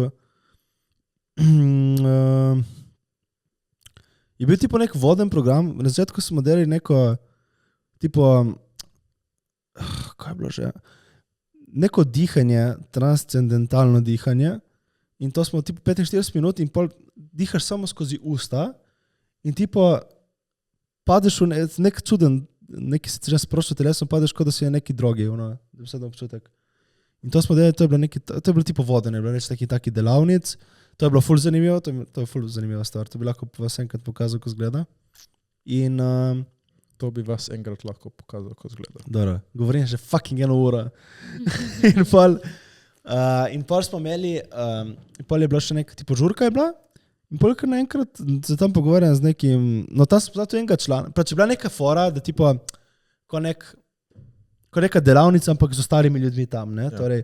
je bil tipo nek voden program. Na začetku smo delali neko tipo kaj je bilo že? Neko dihanje, transcendentalno dihanje. In to smo tipo 45 minut in pol dihaš samo skozi usta in tipo padeš v nek čuden, neki se že sproščo telesom, padeš kot da si je neki drogi, da bi se dal občutek. In to smo delali, to je bilo tipo vodene, bilo reč taki delavnic, to je bilo ful zanimivo, to je ful zanimiva stvar, to bi lahko vas enkrat pokazal, ko zgleda. In to bi vas enkrat lahko pokazal, ko zgleda. Dobro, govorim že fucking 1 uro. In pol smo imeli, pol je bila še neka tipo žurka je bila, in pol kar naenkrat se tam pogovarjam z nekim, no tam sem zato enega člana, pač je bila neka fora, da tipo, ko neka delavnica, ampak z ostalimi ljudmi tam, ne, torej,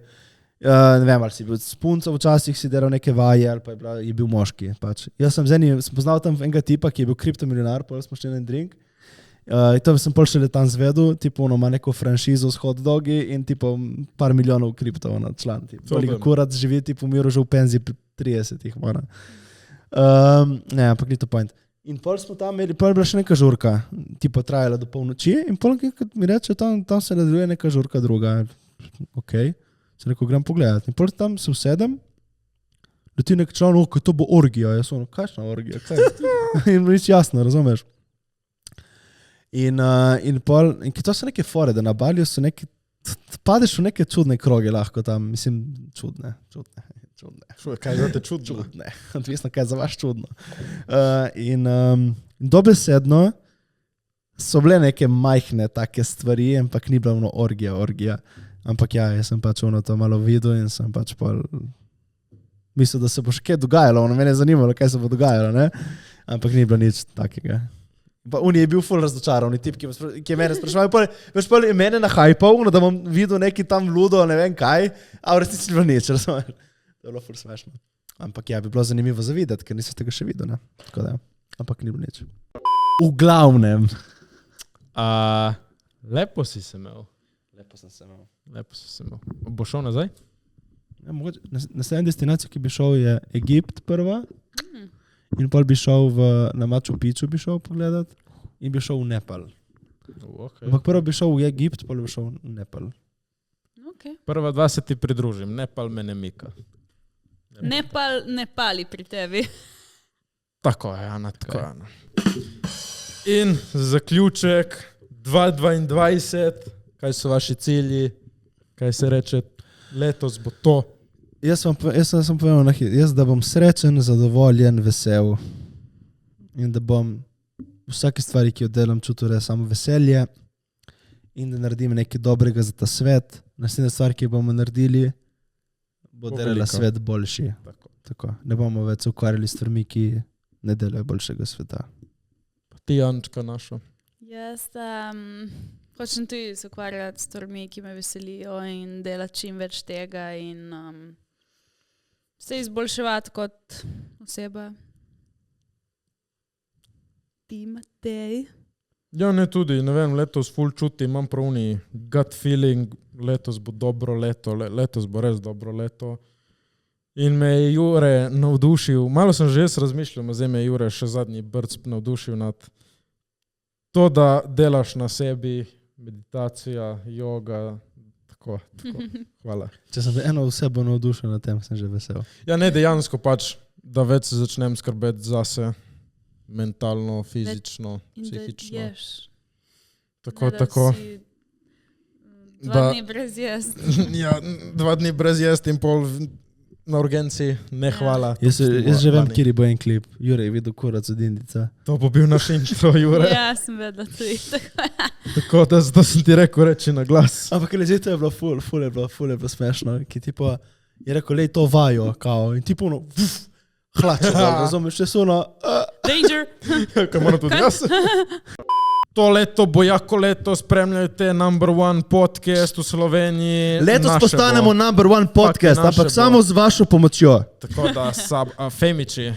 ne vem, ali si bil s punco, včasih si delal neke vaje, ali pa je bil moški, pač. Jaz sem poznal tam enega tipa, ki je bil kriptomilionar, pol smo šli na en drink, in to sem pol šele tam zvedel, tipo, ima neko franšizo s hot dogi in tipo par milijonov kriptov na član, tipo, koliko kurat živi, tipo, umiru že v penziji pri 30-ih, mora. Ne, ampak ni to point. In pol smo tam imeli, pol je bila še neka žurka, tipo trajala do polnoči in pol mi reče, tam se nadaljuje neka žurka druga. Ok, se neko grem pogledati. In pol tam se usedem, leti nek član, kaj to bo orgija. Jaz ono, kakšna orgija, kaj? In nič jasno, razumeš? In to so neke fore, da na Baliju so neke, padeš v neke čudne kroge lahko tam, mislim, čudne. Kaj je za te čudno? Čudne, odvisno kaj je za vas čudno. In dobesedno so bile neke majhne take stvari, ampak ni bila ono orgija. Ampak ja, jaz sem pač ono to malo videl in sem pač pol mislil, da se bo še kaj dogajalo, mene je zanimalo, kaj se bo dogajalo, ne? Ampak ni bilo nič takega. Pa Uni je bil ful razočaran, tip, ki je mene spraševal, veš pa je mene nahajpal, da bom videl neki tam ludo, ne vem kaj, a v resnici ni bilo nič, razumeš? To je bilo ful smešno. Ampak ja, bi bilo zanimivo za videti, ker nisem tega še videl, ne? Tako da, ampak ni bilo nič. V glavnem. Lepo si se imel. Lepo sem se imel. Bo šel nazaj? Ja, mogoče, naslednja destinacija, ki bi šel, je Egipt prva. In pol bi šel na Machu Picchu bi šel pogledat in bi šel v Nepal. Okay. Ampak prvo bi šel v Egipt, pol bi šel v Nepal. Okay. Prva dva se ti pridružim, Nepal me ne mika. Nepali pri tebi. Tako je, Ana, tako je, Ana. In zaključek 2022, kaj so vaši cilji, kaj se reče, letos bo to. Jaz sem povedal, da bom srečen, zadovoljen, vesel in da bom vsake stvari, ki jo delam, čutim res samo veselje in da naredim nekaj dobrega za ta svet. Naslednja stvar, ki jo bomo naredili, bo delala svet boljši. Tako. Ne bomo več se ukvarjali s stvarmi, ki ne delajo boljšega sveta. Pa ti, Ančka, naša. Jaz hočem tudi se ukvarjati s stvarmi, ki me veselijo in delati čim več tega in se izboljševati kot oseba. Ti, Matej? Ja, ne tudi, ne vem, letos ful čuti, imam pravni gut feeling, letos bo dobro leto, letos bo res dobro leto. In me je Jure navdušil, malo sem že jaz razmišljal, zdaj me je Jure še zadnji brc navdušil nad to, da delaš na sebi, meditacija, joga, tako, hvala. Če sem eno osebo navdušen na tem, sem že vesel. Ja, ne, dejansko pač, da več se začnem skrbeti zase, mentalno, fizično, psihično. Tako. Dva dni brez jest. Ja, 2 dni brez jest in pol na urgenci, ne hvala. Jaz že vem, kjer bo en klip. Jure je videl kurac od Indica. To bo bil naš intro, Jure. Ja, sem vedela tudi. Tako da zato sem ti rekel reči na glas. Ampak to je bilo ful je bilo smešno, ki tipo je rekel, lej to vajo, kao, in tipo ono, hlače, razumeš, še so ono, Danger! Kaj moram tudi jaz? To leto bo jako leto, spremljajte #1 podcast v Sloveniji. letos Naše postanemo bo. #1 podcast, Naše ampak bo. samo z vašo pomočjo. Tako da, Femiči,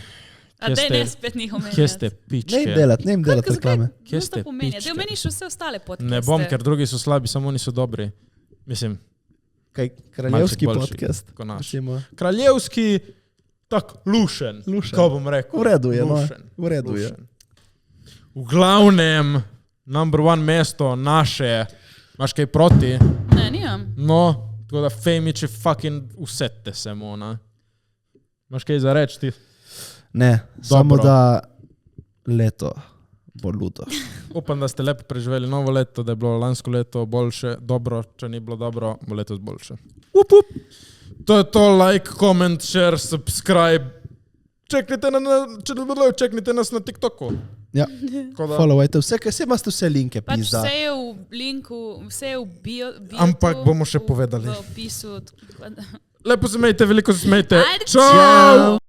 A daj ne spet njih omenjati. kje ste Ne pičke? jim delati reklame. Kje ste Daj pičke? omeniš vse ostale podcaste. Ne bom, ker drugi so slabi, samo oni so dobri. Mislim, Kaj, kraljevski Malček boljši, podcast. ko naš. Recimo. kraljevski, tak, lušen, ko bom rekel. V redu je, no. Lušen, V redu je. lušen. V glavnem, #1 mesto naše, imaš kaj proti? Ne, nimam. No, tako da Femiči fucking usete se mu, ne? Imaš kaj za reči ti? Ne, samo da leto bo ludo. Upam, da ste lepo preživeli novo leto, da je bilo lansko leto boljše, dobro, če ni bilo dobro, bo letos boljše. To je to, like, comment, share, subscribe. Čeknite nas na TikToku. Ja, Tako da- followajte vse, vse imate vse linke, Pač pizda. vse je v linku, vse je v bio Ampak bomo še povedali. V opisu. Lepo se smejte, veliko se smejte. Ajde, Čau!